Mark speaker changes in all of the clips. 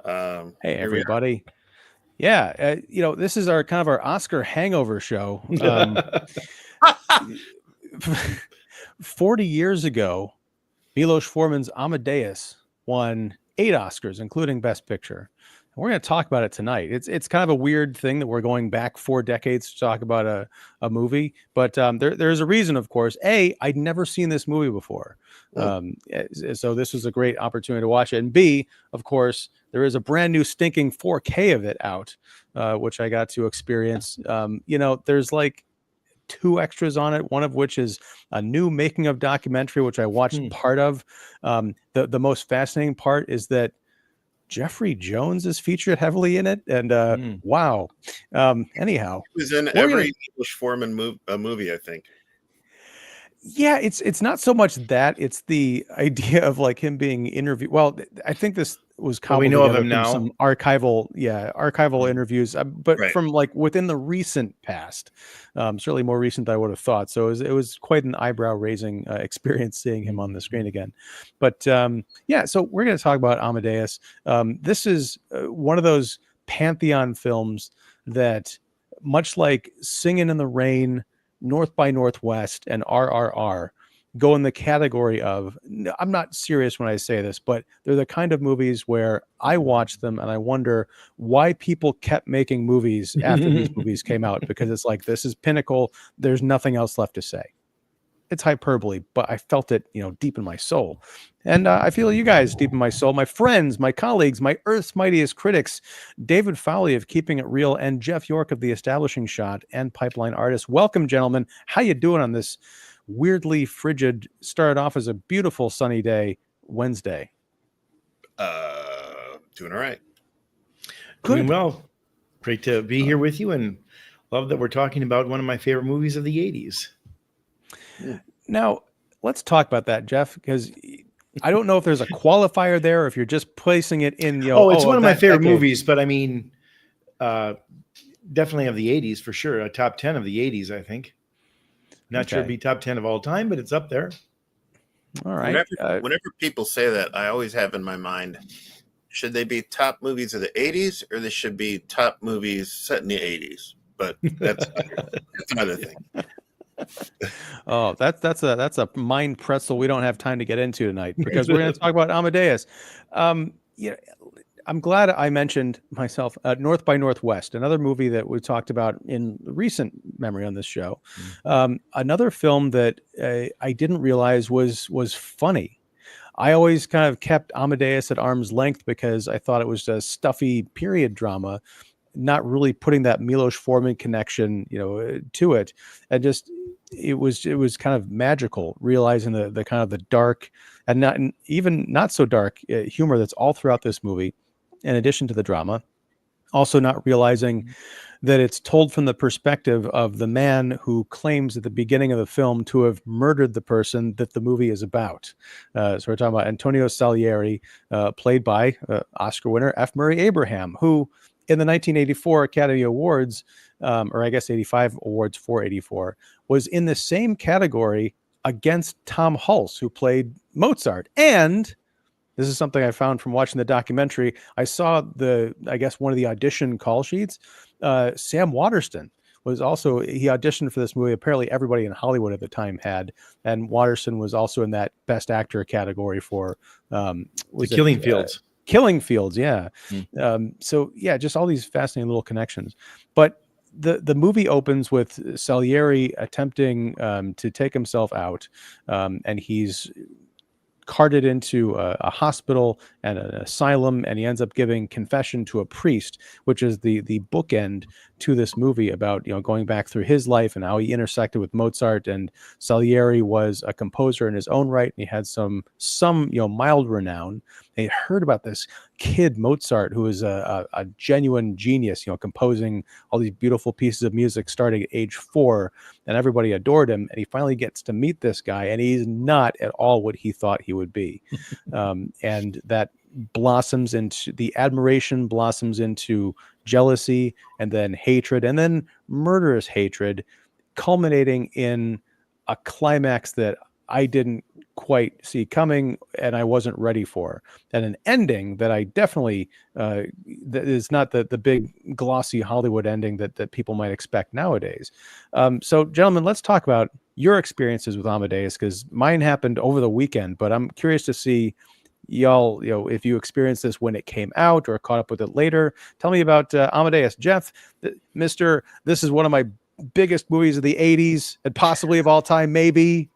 Speaker 1: Hey,
Speaker 2: Here we are.
Speaker 1: everybody. Yeah, this is our kind of our Oscar hangover show. 40 years ago, Milos Forman's Amadeus won 8 Oscars, including Best Picture. And we're going to talk about it tonight. It's kind of a weird thing that we're going back 4 decades to talk about a movie, but there's a reason, of course. A, I'd never seen this movie before, so this was a great opportunity to watch it. And B, of course, there is a brand new stinking 4K of it out, which I got to experience. There's like 2 extras on it, one of which is a new making of documentary, which I watched part of. The most fascinating part is that Jeffrey Jones is featured heavily in it, and wow. Anyhow,
Speaker 2: he was in every Milos Forman movie, I think.
Speaker 1: Yeah, it's not so much that, it's the idea of like him being interviewed. Well, I think this was cobbled
Speaker 3: we know of
Speaker 1: together
Speaker 3: him
Speaker 1: from
Speaker 3: now.
Speaker 1: some archival interviews, but
Speaker 2: Right.
Speaker 1: from like within the recent past, certainly more recent than I would have thought. So it was quite an eyebrow raising experience seeing him on the screen again. But so we're going to talk about Amadeus. This is one of those pantheon films that, much like Singin' in the Rain, North by Northwest, and RRR, go in the category of, I'm not serious when I say this, but they're the kind of movies where I watch them and I wonder why people kept making movies after these movies came out, because it's like, this is pinnacle. There's nothing else left to say. It's hyperbole, but I felt it, deep in my soul. And I feel you guys deep in my soul, my friends, my colleagues, my Earth's mightiest critics, David Fowley of Keeping It Real and Jeff York of The Establishing Shot and Pipeline Artist. Welcome, gentlemen. How you doing on this weirdly frigid, started off as a beautiful sunny day, Wednesday?
Speaker 2: Doing all right.
Speaker 1: Good.
Speaker 3: Doing well. Great to be here with you, and love that we're talking about one of my favorite movies of the 80s.
Speaker 1: Now, let's talk about that, Jeff, because I don't know if there's a qualifier there or if you're just placing it in,
Speaker 3: it's one of my favorite
Speaker 1: decade.
Speaker 3: movies, but I mean, definitely of the 80s for sure. A top 10 of the 80s, I think. Not sure it'd be top 10 of all time, but it's up there.
Speaker 1: All right.
Speaker 2: Whenever people say that, I always have in my mind, should they be top movies of the 80s or they should be top movies set in the 80s? But that's another thing.
Speaker 1: Oh, that's a mind pretzel we don't have time to get into tonight, because we're going to talk about Amadeus. I'm glad I mentioned myself North by Northwest, another movie that we talked about in recent memory on this show. Another film that I didn't realize was funny. I always kind of kept Amadeus at arm's length because I thought it was a stuffy period drama, not really putting that Milos Forman connection, to it. And just, it was kind of magical, realizing the kind of the dark and not so dark humor that's all throughout this movie, in addition to the drama. Also not realizing that it's told from the perspective of the man who claims at the beginning of the film to have murdered the person that the movie is about. So we're talking about Antonio Salieri, played by Oscar winner F. Murray Abraham, who in the 1984 Academy Awards, or I guess 85 awards for 84, was in the same category against Tom Hulce, who played Mozart. And this is something I found from watching the documentary. I saw one of the audition call sheets. Sam Waterston was also, he auditioned for this movie. Apparently everybody in Hollywood at the time had, and Waterston was also in that best actor category for,
Speaker 3: Killing Fields.
Speaker 1: Killing Fields, yeah. So yeah, just all these fascinating little connections. But the movie opens with Salieri attempting to take himself out, and he's carted into a hospital and an asylum, and he ends up giving confession to a priest, which is the bookend to this movie about going back through his life and how he intersected with Mozart. And Salieri was a composer in his own right, and he had some mild renown. They heard about this kid Mozart, who is a genuine genius, composing all these beautiful pieces of music starting at age 4, and everybody adored him. And he finally gets to meet this guy, and he's not at all what he thought he would be. And that blossoms into the admiration, blossoms into jealousy, and then hatred, and then murderous hatred, culminating in a climax that I didn't quite see coming and I wasn't ready for, and an ending that I definitely that is not the big glossy Hollywood ending that people might expect nowadays. So gentlemen, let's talk about your experiences with Amadeus, because mine happened over the weekend, but I'm curious to see y'all, if you experienced this when it came out or caught up with it later. Tell me about Amadeus. Jeff, Mr. This is one of my biggest movies of the 80s and possibly of all time, maybe.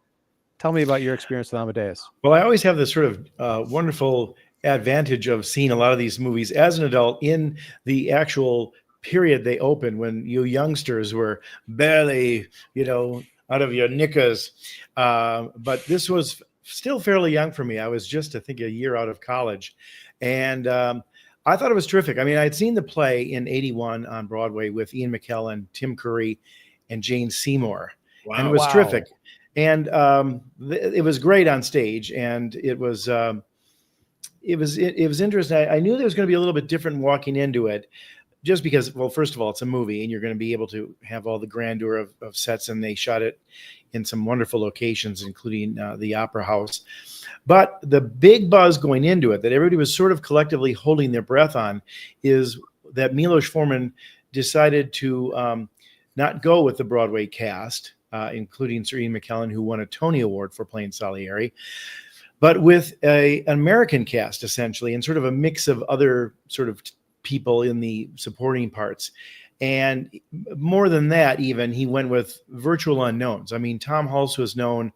Speaker 1: Tell me about your experience with Amadeus.
Speaker 3: Well, I always have this sort of wonderful advantage of seeing a lot of these movies as an adult in the actual period they open, when you youngsters were barely, out of your knickers. But this was still fairly young for me. I was just, I think, a year out of college. And I thought it was terrific. I mean, I'd seen the play in 81 on Broadway with Ian McKellen, Tim Curry, and Jane Seymour.
Speaker 2: Wow.
Speaker 3: And it was terrific. And it was great on stage, and it was interesting. I knew there was going to be a little bit different walking into it, just because, well, first of all, it's a movie, and you're going to be able to have all the grandeur of sets, and they shot it in some wonderful locations, including the Opera House. But the big buzz going into it, that everybody was sort of collectively holding their breath on, is that Milos Forman decided to not go with the Broadway cast, including Sir Ian McKellen, who won a Tony Award for playing Salieri, but with an American cast, essentially, and sort of a mix of other sort of people in the supporting parts. And more than that, even, he went with virtual unknowns. I mean, Tom Hulce was known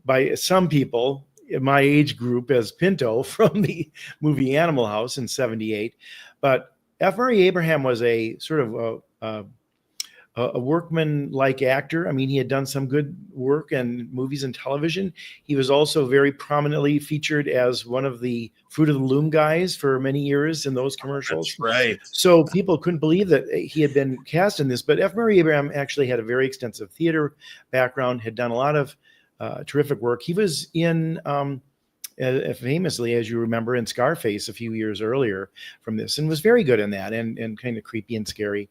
Speaker 3: by some people in my age group as Pinto from the movie Animal House in '78. But F. Murray Abraham was a sort of a workman-like actor. I mean, he had done some good work in movies and television. He was also very prominently featured as one of the Fruit of the Loom guys for many years in those commercials.
Speaker 2: That's right.
Speaker 3: So people couldn't believe that he had been cast in this. But F. Murray Abraham actually had a very extensive theater background, had done a lot of terrific work. He was in, famously, as you remember, in Scarface a few years earlier from this, and was very good in that, and kind of creepy and scary.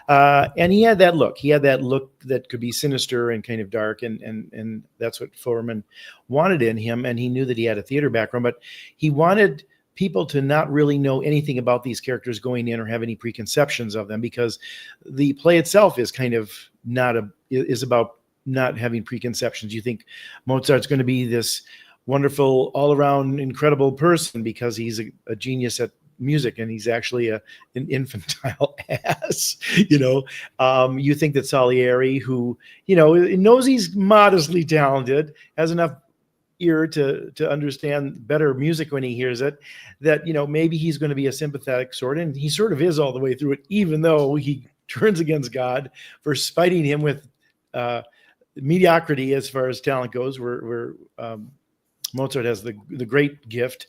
Speaker 3: And he had that look. He had that look that could be sinister and kind of dark, and that's what Forman wanted in him. And he knew that he had a theater background, but he wanted people to not really know anything about these characters going in or have any preconceptions of them, because the play itself is kind of is about not having preconceptions. You think Mozart's going to be this wonderful, all-around, incredible person because he's a genius at music, and he's actually an infantile ass. You think that Salieri, who knows he's modestly talented, has enough ear to understand better music when he hears it, that maybe he's going to be a sympathetic sort, and he sort of is all the way through it, even though he turns against God for spiting him with mediocrity as far as talent goes, where Mozart has the great gift.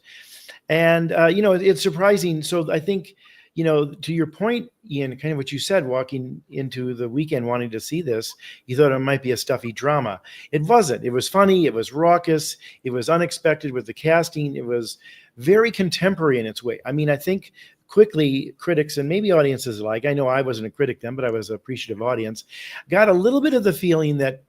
Speaker 3: And, it's surprising. So I think, to your point, Ian, kind of what you said, walking into the weekend wanting to see this, you thought it might be a stuffy drama. It wasn't. It was funny. It was raucous. It was unexpected with the casting. It was very contemporary in its way. I mean, I think quickly critics and maybe audiences alike, I know I wasn't a critic then, but I was an appreciative audience, got a little bit of the feeling that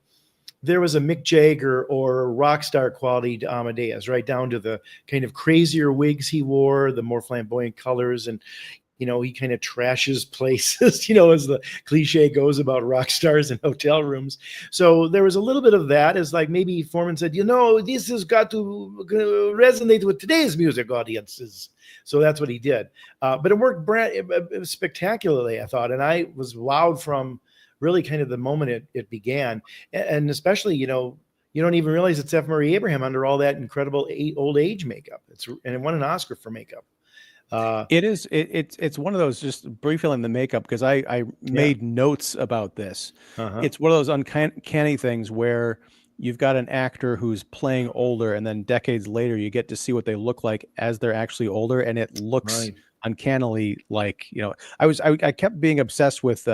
Speaker 3: there was a Mick Jagger or rock star quality to Amadeus, right down to the kind of crazier wigs he wore, the more flamboyant colors, and he kind of trashes places, as the cliche goes about rock stars in hotel rooms. So there was a little bit of that, as like maybe Forman said, this has got to resonate with today's music audiences. So that's what he did. But it worked spectacularly, I thought, and I was wowed from really kind of the moment it began. And especially, you don't even realize it's F. Murray Abraham under all that incredible old age makeup. And it won an Oscar for makeup.
Speaker 1: It's one of those, just briefly on the makeup, because I made notes about this.
Speaker 3: Uh-huh.
Speaker 1: It's one of those uncanny things where you've got an actor who's playing older, and then decades later you get to see what they look like as they're actually older, and it looks uncannily like, I kept being obsessed with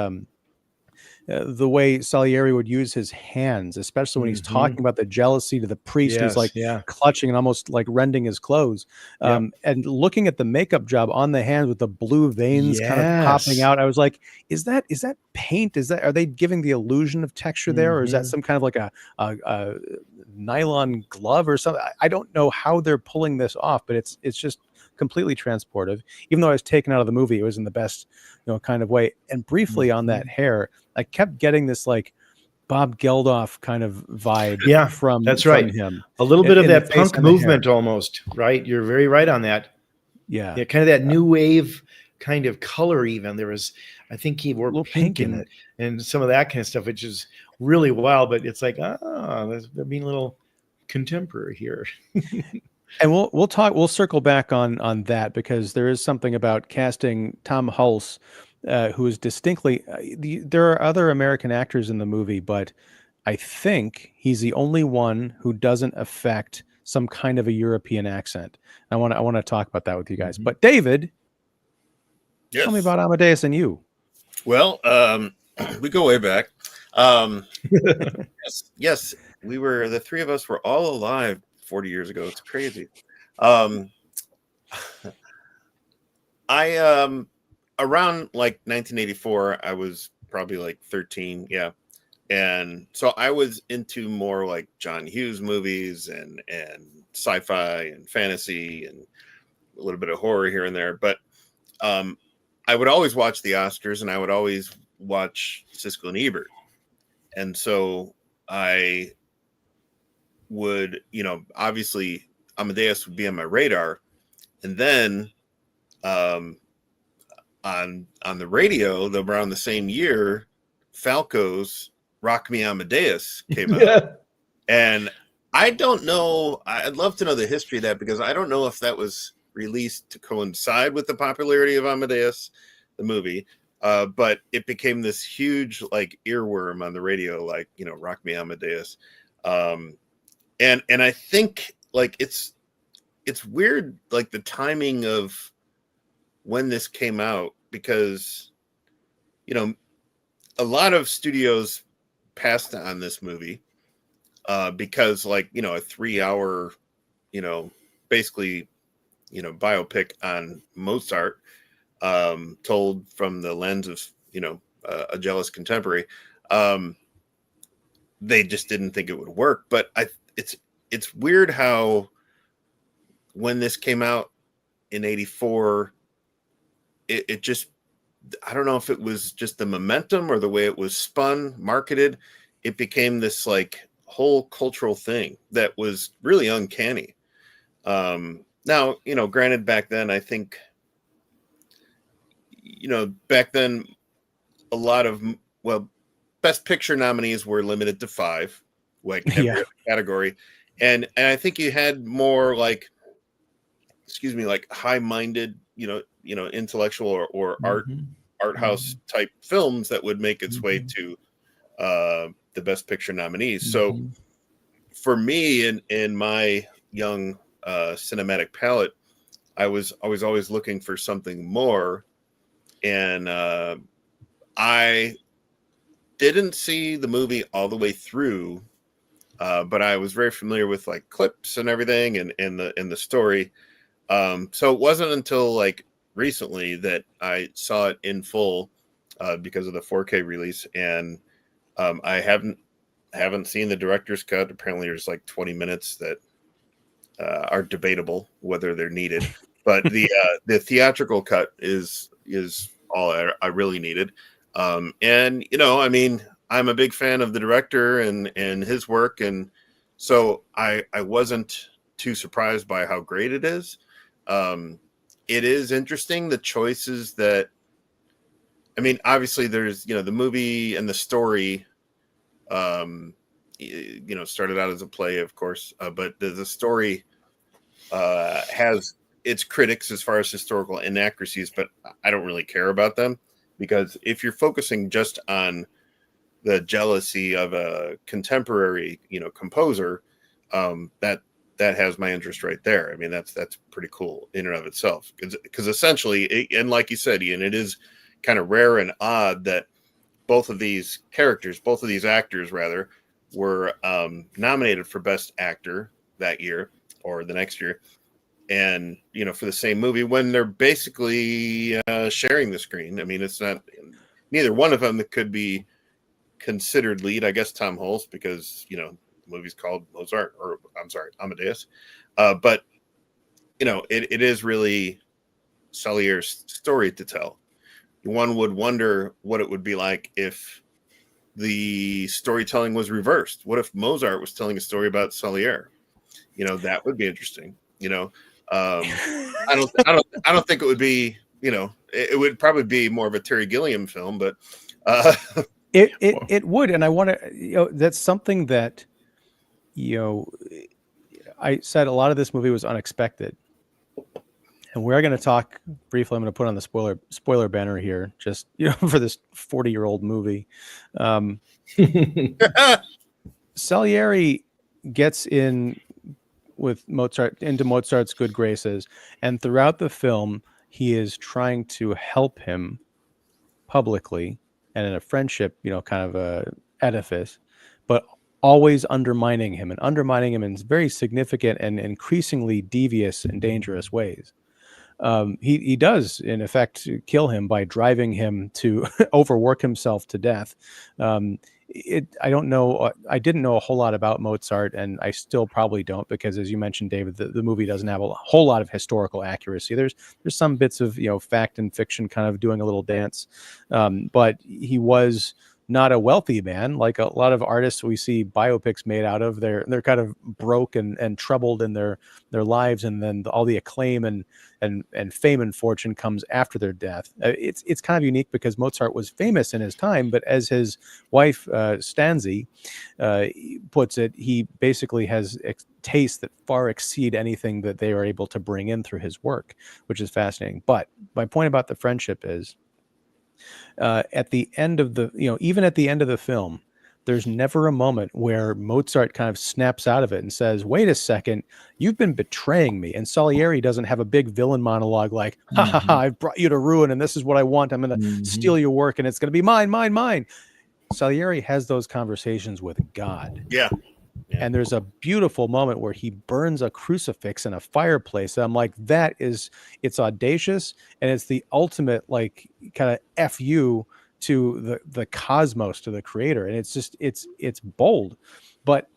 Speaker 1: the way Salieri would use his hands, especially when he's talking about the jealousy to the priest. He's like clutching and almost like rending his clothes. And looking at the makeup job on the hands with the blue veins kind of popping out, I was like, is that paint? Are they giving the illusion of texture there? Or is that some kind of like a nylon glove or something. I don't know how they're pulling this off, but it's just completely transportive. Even though I was taken out of the movie, it was in the best, kind of way. And briefly on that hair, I kept getting this like Bob Geldof kind of vibe.
Speaker 3: Yeah,
Speaker 1: from
Speaker 3: that's right.
Speaker 1: him.
Speaker 3: A little bit of
Speaker 1: in the
Speaker 3: that
Speaker 1: face
Speaker 3: punk
Speaker 1: and the hair.
Speaker 3: movement almost, right? You're very right on that.
Speaker 1: Yeah.
Speaker 3: Yeah, kind of that new wave kind of color even. There was, I think he wore
Speaker 1: little
Speaker 3: pink
Speaker 1: pink in
Speaker 3: and,
Speaker 1: it.
Speaker 3: and some of that kind of stuff, which is really wild, but it's like, they're being a little contemporary here.
Speaker 1: And we'll circle back on that, because there is something about casting Tom Hulce, who is distinctly, there are other American actors in the movie, but I think he's the only one who doesn't affect some kind of a European accent. I want to talk about that with you guys. But David,
Speaker 2: Yes.
Speaker 1: tell me about Amadeus and you.
Speaker 2: Well, we go way back. Yes, we were, the three of us were all alive 40 years ago. It's crazy. I around like 1984, I was probably like 13, yeah. And so I was into more like John Hughes movies and sci-fi and fantasy and a little bit of horror here and there. But I would always watch the Oscars, and I would always watch Siskel and Ebert. And so I would, obviously Amadeus would be on my radar. And then on the radio, around the same year, Falco's Rock Me Amadeus came out. And I don't know, I'd love to know the history of that, because I don't know if that was released to coincide with the popularity of Amadeus, the movie, but it became this huge like earworm on the radio, like, Rock Me Amadeus. And I think like it's weird, like the timing of when this came out, because a lot of studios passed on this movie because like a 3-hour basically biopic on Mozart, told from the lens of a jealous contemporary, they just didn't think it would work. But it's weird how when this came out in 84, it just, I don't know if it was just the momentum or the way it was spun, marketed, it became this like whole cultural thing that was really uncanny. Now, granted, back then, I think, back then, a lot of, Best Picture nominees were limited to 5, like every other category. And I think you had more like, like high-minded, intellectual or art house type films that would make its way to the Best Picture nominees. So for me, in my young cinematic palette, I was always looking for something more. And I didn't see the movie all the way through, but I was very familiar with like clips and everything and the story. So it wasn't until like recently that I saw it in full because of the 4K release, and I haven't seen the director's cut. Apparently, there's like 20 minutes that are debatable whether they're needed, but the theatrical cut is all I really needed. And I mean, I'm a big fan of the director and his work, and so I wasn't too surprised by how great it is. It is interesting, the choices that, I mean, obviously there's, the movie and the story, started out as a play, of course, but the story has its critics as far as historical inaccuracies, but I don't really care about them, because if you're focusing just on the jealousy of a contemporary, composer, that has my interest right there. I mean, that's pretty cool in and of itself, because essentially, and like you said, Ian, it is kind of rare and odd that both of these actors rather, were nominated for Best Actor that year or the next year, and for the same movie, when they're basically sharing the screen. I mean, it's not, neither one of them that could be considered lead. I guess Tom Hulce, because the movie's called Mozart, or I'm sorry, Amadeus. But it is really Salier's story to tell. One would wonder what it would be like if the storytelling was reversed. What if Mozart was telling a story about Salieri? That would be interesting. I don't think it would be. It would probably be more of a Terry Gilliam film, but
Speaker 1: it would. And I want to. That's something that I said a lot of this movie was unexpected. And we're going to talk briefly. I'm going to put on the spoiler banner here, just for this 40-year-old movie. Salieri gets in with Mozart into Mozart's good graces, and throughout the film, he is trying to help him publicly and in a friendship, kind of a edifice, but always undermining him in very significant and increasingly devious and dangerous ways. He does, in effect, kill him by driving him to overwork himself to death. I don't know. I didn't know a whole lot about Mozart, and I still probably don't, because, as you mentioned, David, the movie doesn't have a whole lot of historical accuracy. There's some bits of fact and fiction kind of doing a little dance, but he was not a wealthy man like a lot of artists we see biopics made out of. They're kind of broke and troubled in their lives, and then all the acclaim and fame and fortune comes after their death. It's kind of unique because Mozart was famous in his time, but as his wife Stanzi puts it, he basically has tastes that far exceed anything that they are able to bring in through his work, which is fascinating. But my point about the friendship is, at the end of even at the end of the film, there's never a moment where Mozart kind of snaps out of it and says, wait a second, you've been betraying me. And Salieri doesn't have a big villain monologue like, ha ha ha, I've brought you to ruin and this is what I want. I'm going to steal your work and it's going to be mine, mine, mine. Salieri has those conversations with God.
Speaker 2: Yeah.
Speaker 1: And there's a beautiful moment where he burns a crucifix in a fireplace. And I'm like, it's audacious. And it's the ultimate, like, kind of FU to the cosmos, to the creator. And it's just, it's bold, but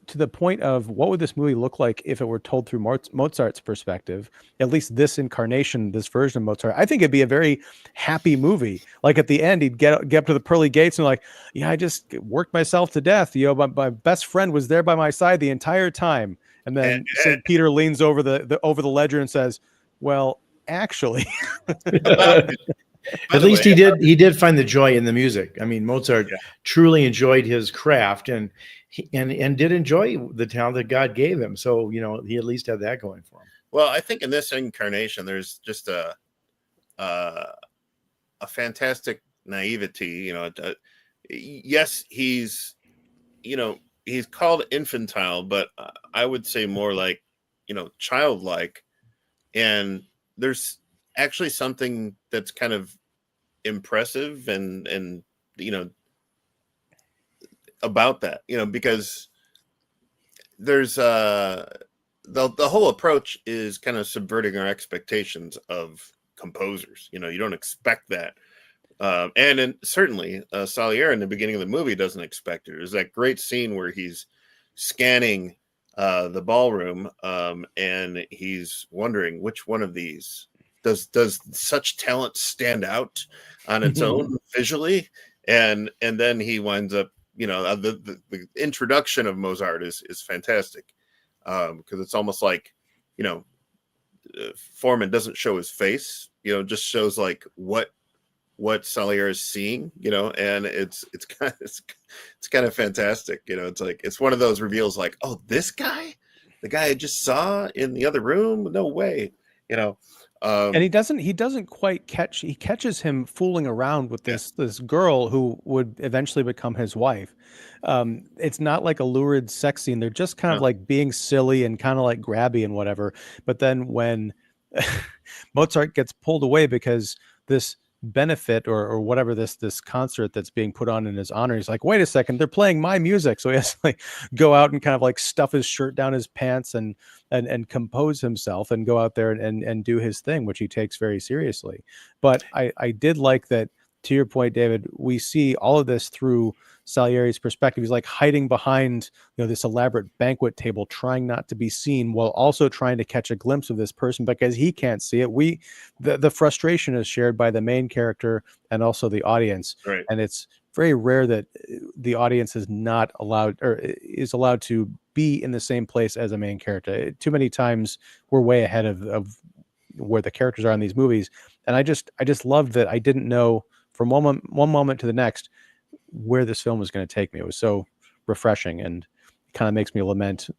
Speaker 1: to the point of what would this movie look like if it were told through Mozart's perspective, at least this incarnation, this version of Mozart, I think it'd be a very happy movie. Like at the end, he'd get up to the pearly gates and like, yeah, I just worked myself to death. My best friend was there by my side the entire time. And then St. Peter leans over the ledger and says, well, actually,
Speaker 3: at least he did find the joy in the music. I mean, Mozart truly enjoyed his craft and did enjoy the talent that God gave him. So, he at least had that going for him.
Speaker 2: Well, I think in this incarnation, there's just a fantastic naivety. Yes, he's called infantile, but I would say more like, childlike. And there's actually something that's kind of impressive and about that, because there's the whole approach is kind of subverting our expectations of composers. You don't expect that. And certainly Salieri in the beginning of the movie doesn't expect it. There's that great scene where he's scanning the ballroom and he's wondering which one of these does such talent stand out on its own visually, and then he winds up, the introduction of Mozart is fantastic, because it's almost like, Forman doesn't show his face, just shows like what Salieri is seeing, and it's kind of fantastic. It's like, it's one of those reveals like, oh, this guy, the guy I just saw in the other room, no way, and
Speaker 1: he doesn't quite he catches him fooling around with this girl who would eventually become his wife. It's not like a lurid sex scene. They're just kind of like being silly and kind of like grabby and whatever. But then when Mozart gets pulled away because this benefit or whatever, this concert that's being put on in his honor, he's like, wait a second, they're playing my music. So he has to like go out and kind of like stuff his shirt down his pants and compose himself and go out there and do his thing, which he takes very seriously. But I did like that, to your point, David, we see all of this through Salieri's perspective. He's like hiding behind, this elaborate banquet table, trying not to be seen, while also trying to catch a glimpse of this person because he can't see it. The frustration is shared by the main character and also the audience,
Speaker 2: Right.
Speaker 1: and it's very rare that the audience is not allowed or is allowed to be in the same place as a main character. Too many times we're way ahead of where the characters are in these movies. And I just loved that I didn't know from one moment to the next where this film was going to take me. It was so refreshing, and it kind of makes me lament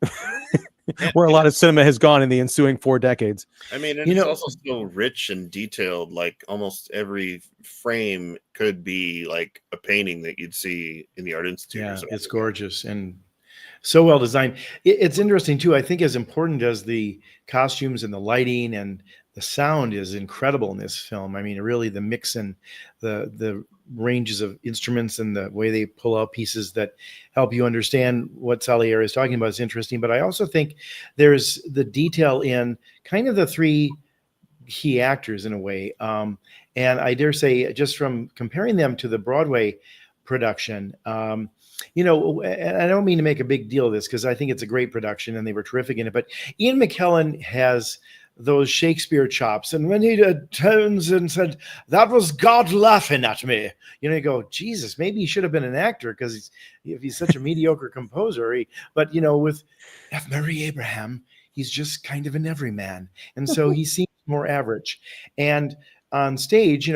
Speaker 1: where a lot of cinema has gone in the ensuing 4 decades.
Speaker 2: I mean, and it's also so rich and detailed. Like almost every frame could be like a painting that you'd see in the Art Institute.
Speaker 3: Yeah, it's gorgeous and so well designed. It's interesting too. I think as important as the costumes and the lighting and the sound is incredible in this film. I mean, really the mix and the ranges of instruments and the way they pull out pieces that help you understand what Salieri is talking about is interesting. But I also think there's the detail in kind of the 3 key actors in a way. And I dare say, just from comparing them to the Broadway production, and I don't mean to make a big deal of this because I think it's a great production and they were terrific in it. But Ian McKellen has those Shakespeare chops, and when he turns and said, "That was God laughing at me," you go, Jesus, maybe he should have been an actor because if he's such a mediocre composer. But with F. Murray Abraham, he's just kind of an everyman, and so he seems more average. And on stage,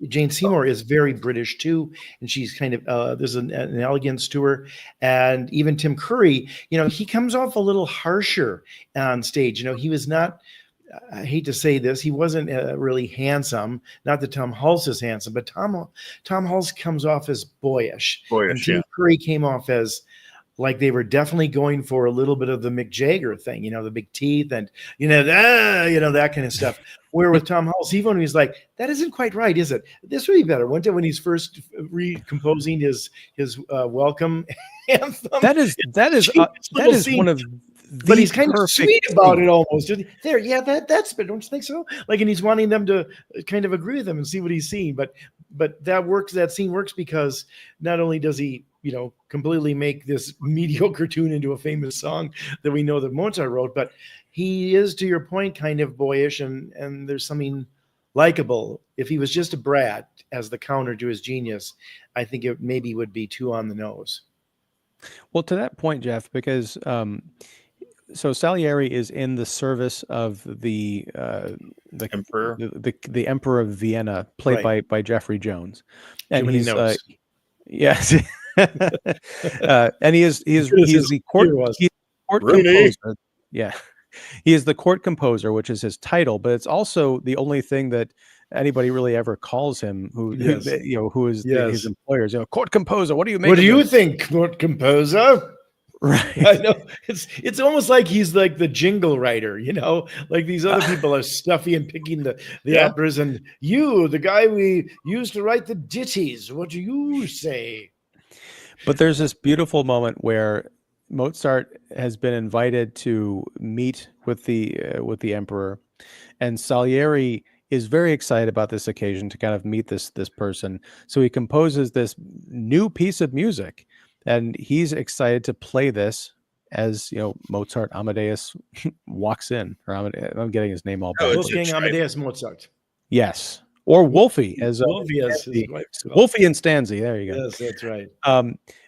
Speaker 3: Jane Seymour is very British too, and she's kind of there's an elegance to her. And even Tim Curry, he comes off a little harsher on stage. He was not, I hate to say this, he wasn't really handsome. Not that Tom Hulce is handsome, but Tom Hulce comes off as boyish. And Tim Curry came off as like they were definitely going for a little bit of the Mick Jagger thing, the big teeth and that kind of stuff. Where with Tom Hulce, even when he's like, that isn't quite right, is it? This would be better. When he's first recomposing his welcome anthem.
Speaker 1: That is one of.
Speaker 3: But he's kind of sweet about it almost. There, yeah, that's better. Don't you think so? Like, and he's wanting them to kind of agree with him and see what he's seeing. But that works. That scene works because not only does he, completely make this mediocre tune into a famous song that we know that Mozart wrote, but he is, to your point, kind of boyish and there's something likable. If he was just a brat as the counter to his genius, I think it maybe would be too on the nose.
Speaker 1: Well, to that point, Jeff, because so Salieri is in the service of the
Speaker 2: Emperor,
Speaker 1: the Emperor of Vienna, played by Jeffrey Jones, and he's yes, and he is the court composer. Yeah, he is the court composer, which is his title, but it's also the only thing that anybody really ever calls him. Who is his employers? Court composer. What do you make?
Speaker 3: What do you think, court composer?
Speaker 1: Right.
Speaker 3: I know it's almost like he's like the jingle writer, like these other people are stuffy and picking the operas, and you, the guy we used to write the ditties, what do you say?
Speaker 1: But there's this beautiful moment where Mozart has been invited to meet with the emperor, and Salieri is very excited about this occasion to kind of meet this person. So he composes this new piece of music. And he's excited to play this as, Mozart Amadeus walks in. Or I'm getting his name all back.
Speaker 3: Wolfgang Amadeus Mozart.
Speaker 1: Yes. Or Wolfie.
Speaker 3: Wolfie and
Speaker 1: Stanzi. There you go.
Speaker 3: Yes, that's right.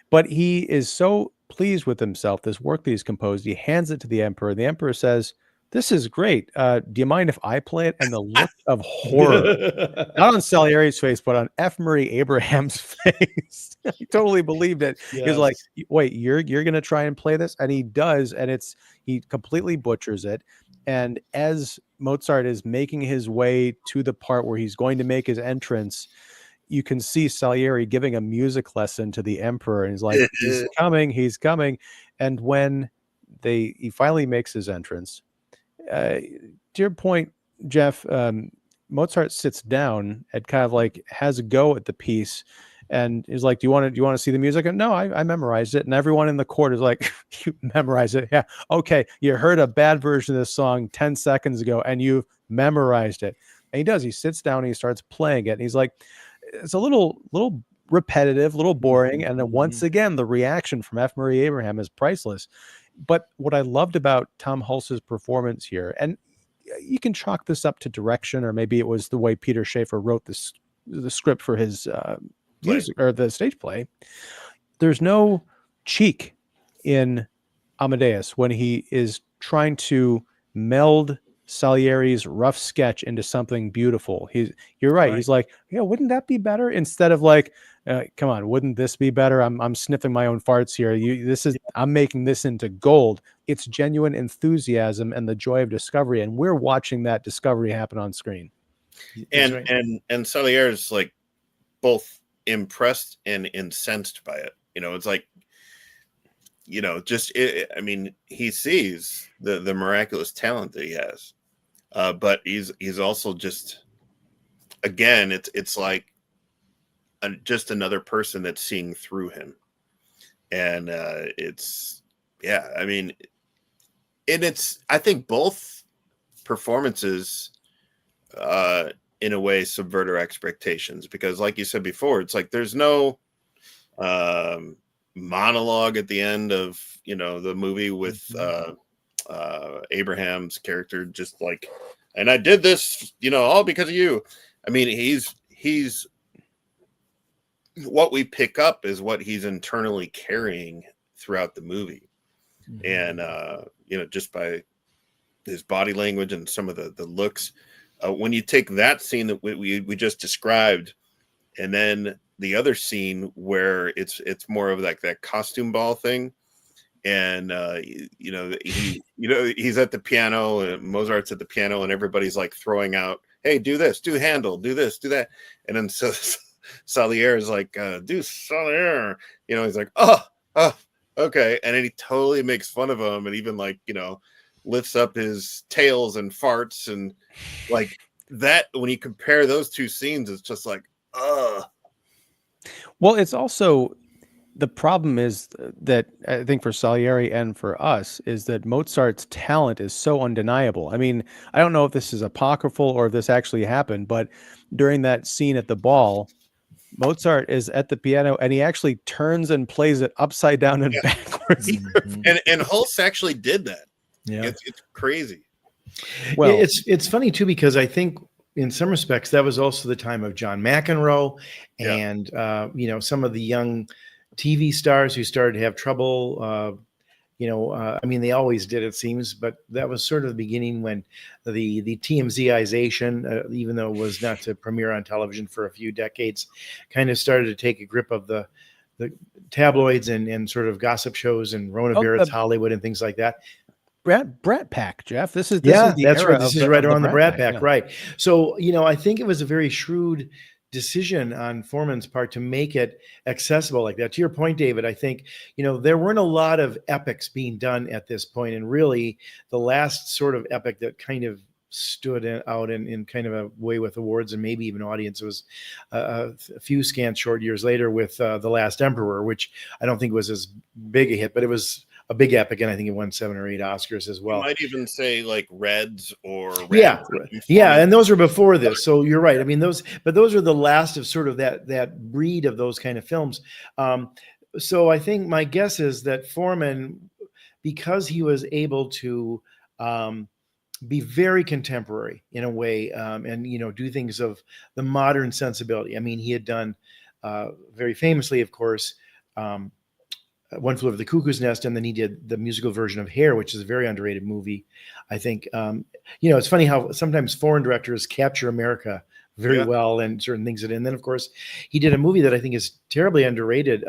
Speaker 1: But he is so pleased with himself, this work that he's composed. He hands it to the emperor. The emperor says, "This is great. Do you mind if I play it?" And the look of horror, not on Salieri's face, but on F. Murray Abraham's face. He totally believed it. Yes. He's like, "Wait, you're going to try and play this?" And he does. And he completely butchers it. And as Mozart is making his way to the part where he's going to make his entrance, you can see Salieri giving a music lesson to the emperor. And he's like, he's coming. And when he finally makes his entrance, to your point, Jeff, Mozart sits down and kind of like has a go at the piece and is like, do you want to see the music? And no, I memorized it. And everyone in the court is like, you memorized it? Yeah. Okay. You heard a bad version of this song 10 seconds ago and you've memorized it. And he does. He sits down and he starts playing it. And he's like, it's a little repetitive, a little boring. And then once again, the reaction from F. Murray Abraham is priceless. But what I loved about Tom Hulce's performance here, and you can chalk this up to direction, or maybe it was the way Peter Shaffer wrote the script for his music or the stage play. There's no cheek in Amadeus when he is trying to meld Salieri's rough sketch into something beautiful. You're right. He's like, yeah, wouldn't that be better? Instead of like, come on, wouldn't this be better? I'm sniffing my own farts here. I'm making this into gold. It's genuine enthusiasm and the joy of discovery, and we're watching that discovery happen on screen.
Speaker 2: And Salier's like both impressed and incensed by it. It's like, I mean, he sees the miraculous talent that he has, but he's also just, again, it's like just another person that's seeing through him, and I mean, I think both performances, in a way, subvert our expectations, because, like you said before, it's like there's no monologue at the end of the movie with Abraham's character just like, and I did this all because of you. I mean, he's what we pick up is what he's internally carrying throughout the movie, and just by his body language and some of the looks, when you take that scene that we just described, and then the other scene where it's more of like that costume ball thing, and he's at the piano, and Mozart's at the piano, and everybody's like throwing out, hey, do this, do Handel, do this, do that, and then so Salieri is like, do Salieri, he's like, oh, okay, and then he totally makes fun of him, and even like lifts up his tails and farts, and like that. When you compare those two scenes, it's just like,
Speaker 1: Well, it's also, the problem is that I think for Salieri and for us is that Mozart's talent is so undeniable. I mean, I don't know if this is apocryphal or if this actually happened, but during that scene at the ball, Mozart is at the piano and he actually turns and plays it upside down and backwards.
Speaker 2: And Hulce actually did that. Yeah, it's crazy.
Speaker 3: Well, it's funny too, because I think in some respects that was also the time of John McEnroe and some of the young TV stars who started to have trouble. I mean, they always did, it seems, but that was sort of the beginning when the TMZization, even though it was not to premiere on television for a few decades, kind of started to take a grip of the tabloids and sort of gossip shows and Rona Barrett's Hollywood and things like that.
Speaker 1: Brat Pack, Jeff. This is
Speaker 3: that's right. This is right around the Brat Pack, right? So I think it was a very shrewd decision on Forman's part to make it accessible like that. To your point, David, I think there weren't a lot of epics being done at this point, and really the last sort of epic that kind of stood out in kind of a way with awards and maybe even audience was a few scant short years later with The Last Emperor, which I don't think was as big a hit, but it was a big epic, and I think it won 7 or 8 Oscars as well.
Speaker 2: You might even say like Reds or
Speaker 3: yeah, and those were before this. So you're right. I mean, those are the last of sort of that breed of those kind of films. So I think my guess is that Forman, because he was able to be very contemporary in a way, and do things of the modern sensibility. I mean, he had done very famously, of course, One Flew Over the Cuckoo's Nest, and then he did the musical version of Hair, which is a very underrated movie, I think. It's funny how sometimes foreign directors capture America very well and certain things. And then, of course, he did a movie that I think is terribly underrated.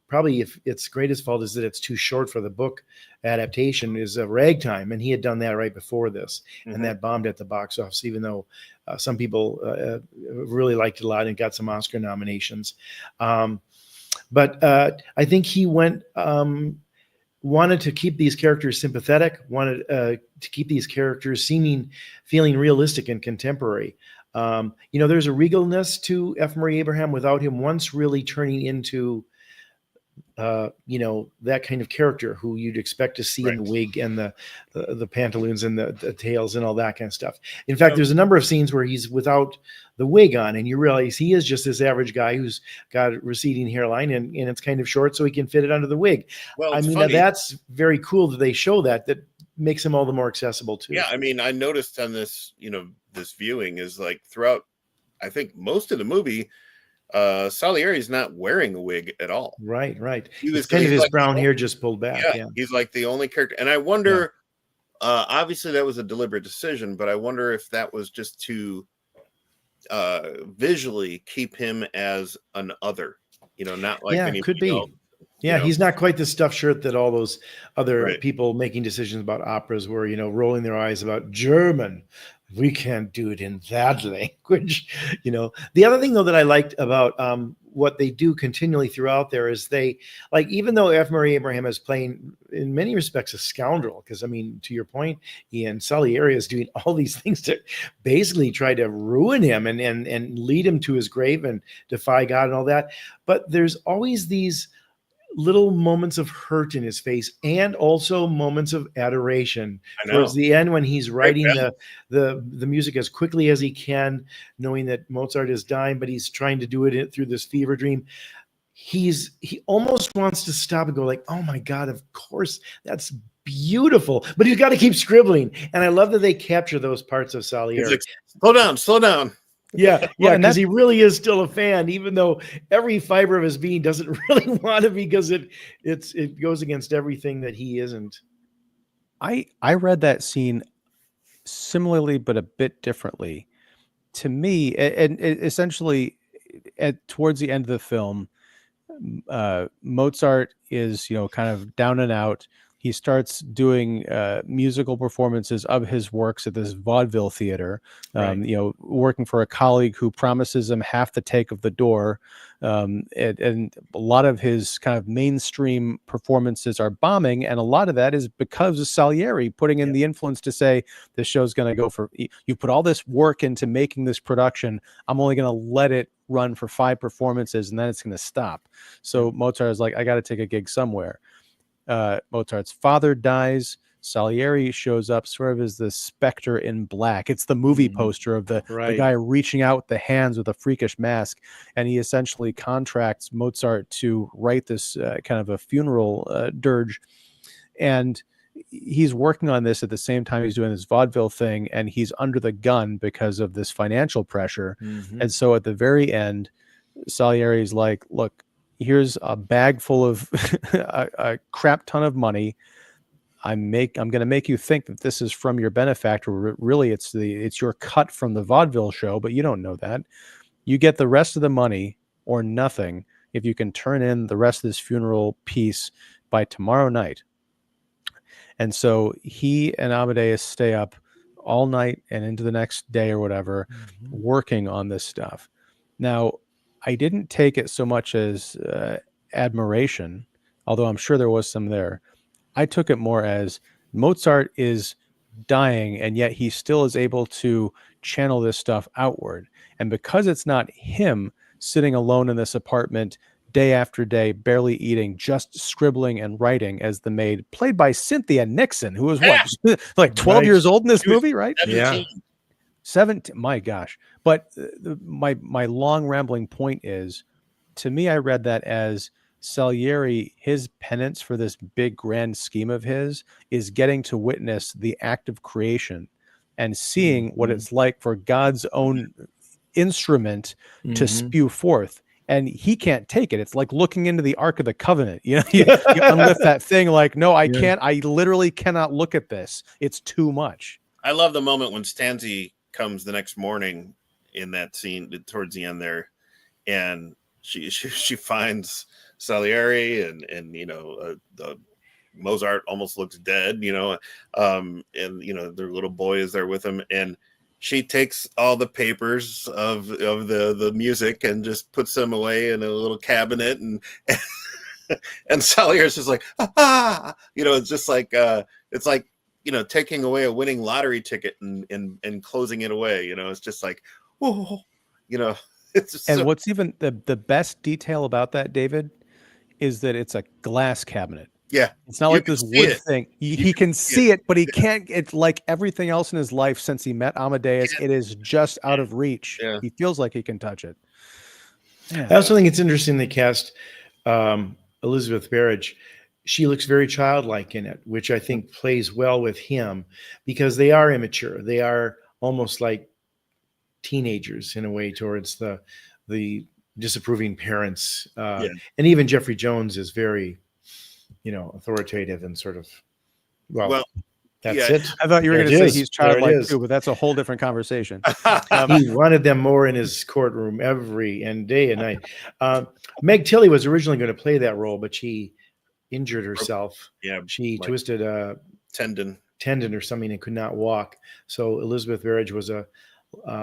Speaker 3: Probably if its greatest fault is that it's too short for the book adaptation, is Ragtime. And he had done that right before this. And that bombed at the box office, even though some people really liked it a lot and got some Oscar nominations. But I think he wanted to keep these characters sympathetic, wanted to keep these characters feeling realistic and contemporary. There's a regalness to F. Murray Abraham without him once really turning into that kind of character who you'd expect to see in the
Speaker 2: Right.
Speaker 3: wig and the pantaloons and the tails and all that kind of stuff. In fact, there's a number of scenes where he's without the wig on, and you realize he is just this average guy who's got a receding hairline and it's kind of short, so he can fit it under the wig.
Speaker 2: Well,
Speaker 3: I
Speaker 2: it's
Speaker 3: mean,
Speaker 2: funny.
Speaker 3: that's very cool that they show that makes him all the more accessible too.
Speaker 2: Yeah, I mean, I noticed on this, this viewing is like throughout, I think most of the movie, Salieri is not wearing a wig at all.
Speaker 3: Right.
Speaker 2: It's
Speaker 3: kind of his
Speaker 2: like
Speaker 3: brown hair just pulled back. Yeah.
Speaker 2: He's like the only character, and I wonder. Obviously, that was a deliberate decision, but I wonder if that was just to visually keep him as an other. Not like anybody
Speaker 3: could be.
Speaker 2: else.
Speaker 3: Yeah, he's not quite the stuffed shirt that all those other
Speaker 2: Right.
Speaker 3: people making decisions about operas were, rolling their eyes about German. We can't do it in that language. The other thing, though, that I liked about what they do continually throughout there is they, like, even though F. Murray Abraham is playing in many respects a scoundrel, because I mean, to your point, Ian, Salieri is doing all these things to basically try to ruin him and lead him to his grave and defy God and all that. But there's always these little moments of hurt in his face and also moments of adoration towards the end when he's writing the music as quickly as he can, knowing that Mozart is dying, but he's trying to do it through this fever dream. He almost wants to stop and go like, oh my God, of course, that's beautiful, but he's got to keep scribbling. And I love that they capture those parts of Salieri.
Speaker 2: Like, slow down.
Speaker 3: Yeah, because he really is still a fan, even though every fiber of his being doesn't really want to, because it goes against everything that he isn't.
Speaker 1: I read that scene similarly, but a bit differently. To me, and essentially, towards the end of the film, Mozart is kind of down and out. He starts doing musical performances of his works at this vaudeville theater, working for a colleague who promises him half the take of the door. And a lot of his kind of mainstream performances are bombing. And a lot of that is because of Salieri putting in the influence to say, this show's going to go for, you put all this work into making this production. I'm only going to let it run for 5 performances and then it's going to stop. So Mozart is like, I got to take a gig somewhere. Mozart's father dies. Salieri shows up sort of as the specter in black. It's the movie poster of the guy reaching out with the hands with a freakish mask. And he essentially contracts Mozart to write this kind of a funeral dirge. And he's working on this at the same time he's doing this vaudeville thing. And he's under the gun because of this financial pressure. And so at the very end, Salieri's like, look, here's a bag full of a crap ton of money. I'm going to make you think that this is from your benefactor. Really, it's your cut from the vaudeville show, but you don't know that. You get the rest of the money or nothing if you can turn in the rest of this funeral piece by tomorrow night. And so he and Amadeus stay up all night and into the next day or whatever, working on this stuff. Now, I didn't take it so much as admiration, although I'm sure there was some there. I took it more as Mozart is dying, and yet he still is able to channel this stuff outward. And because it's not him sitting alone in this apartment day after day, barely eating, just scribbling and writing as the maid, played by Cynthia Nixon, who was like 12 years old in this movie, right? 17. My gosh. But my long rambling point is, to me, I read that as Salieri, his penance for this big grand scheme of his is getting to witness the act of creation and seeing what it's like for God's own instrument to spew forth. And he can't take it. It's like looking into the Ark of the Covenant. You unlift that thing like, no, I can't. I literally cannot look at this. It's too much.
Speaker 2: I love the moment when Stanzi comes the next morning in that scene towards the end there, and she finds Salieri and the Mozart almost looks dead, and their little boy is there with him, and she takes all the papers of the music and just puts them away in a little cabinet, and Salieri's just like, it's just like it's like taking away a winning lottery ticket and closing it away. It's just like, whoa, it's just
Speaker 1: and what's even the best detail about that, David, is that it's a glass cabinet.
Speaker 2: Yeah.
Speaker 1: It's not
Speaker 2: You
Speaker 1: like
Speaker 2: can
Speaker 1: this
Speaker 2: see
Speaker 1: wood
Speaker 2: it.
Speaker 1: thing. He can see it, but he can't. It's like everything else in his life since he met Amadeus. It is just out of reach.
Speaker 2: Yeah.
Speaker 1: He feels like he can touch it. Yeah.
Speaker 3: I also think it's interesting they cast Elizabeth Berridge. She looks very childlike in it, which I think plays well with him because they are immature. They are almost like teenagers in a way towards the disapproving parents.
Speaker 2: Yeah.
Speaker 3: And even Jeffrey Jones is very, authoritative and sort of, well that's
Speaker 2: yeah.
Speaker 3: it.
Speaker 1: I thought you were
Speaker 3: There
Speaker 1: going to
Speaker 3: it
Speaker 1: say
Speaker 3: is.
Speaker 1: he's
Speaker 3: There it
Speaker 1: childlike
Speaker 3: is.
Speaker 1: too, but that's a whole different conversation.
Speaker 3: He wanted them more in his courtroom every day and night. Meg Tilly was originally going to play that role, but she injured herself.
Speaker 2: Yeah.
Speaker 3: She
Speaker 2: like
Speaker 3: twisted a
Speaker 2: tendon.
Speaker 3: tendon or something and could not walk. So Elizabeth Berridge was a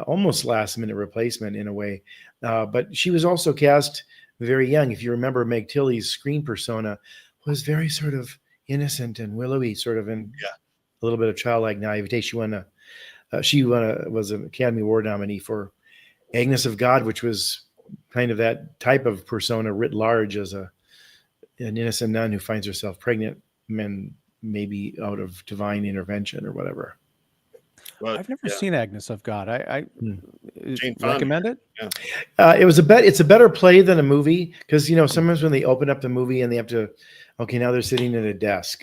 Speaker 3: almost last minute replacement in a way. But she was also cast very young. If you remember, Meg Tilly's screen persona was very sort of innocent and willowy, sort of in a little bit of childlike naivete. She was an Academy Award nominee for Agnes of God, which was kind of that type of persona writ large as an innocent nun who finds herself pregnant and maybe out of divine intervention or whatever.
Speaker 2: Well,
Speaker 1: I've never seen Agnes of God. I
Speaker 2: Jane Fonda.
Speaker 1: recommend it.
Speaker 2: Yeah.
Speaker 3: It's a better play than a movie because sometimes when they open up the movie and they have to, okay, now they're sitting at a desk,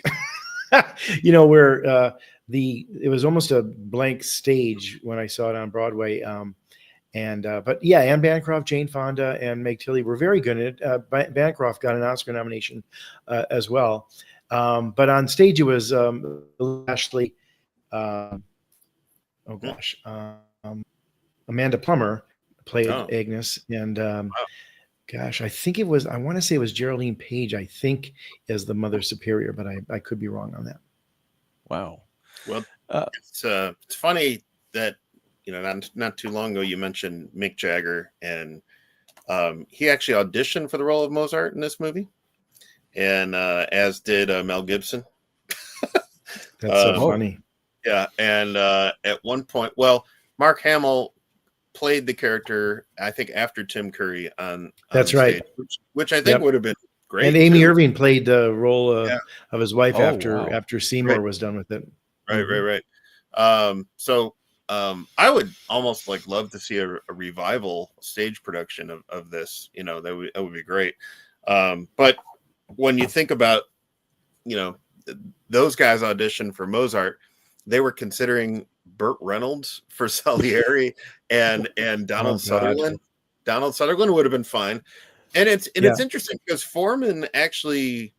Speaker 3: where it was almost a blank stage when I saw it on Broadway. But yeah, Anne Bancroft, Jane Fonda, and Meg Tilly were very good at it. Bancroft got an Oscar nomination as well. But on stage it was Ashley. Amanda Plummer played Agnes, and gosh, I want to say it was Geraldine Page, I think, as the Mother Superior, but I could be wrong on that.
Speaker 1: Wow.
Speaker 2: Well, it's funny that not too long ago you mentioned Mick Jagger, and he actually auditioned for the role of Mozart in this movie, and as did Mel Gibson.
Speaker 3: That's so funny.
Speaker 2: Yeah, and at one point, Mark Hamill played the character, I think, after Tim Curry on
Speaker 3: That's right,
Speaker 2: stage, which I think would have been great.
Speaker 3: And Amy Irving played the role of his wife after Seymour was done with it.
Speaker 2: Right. So I would almost love to see a revival stage production of this. That would be great. But when you think about, those guys auditioned for Mozart, they were considering Burt Reynolds for Salieri and Donald Sutherland. Donald Sutherland would have been fine. And it's interesting because Forman actually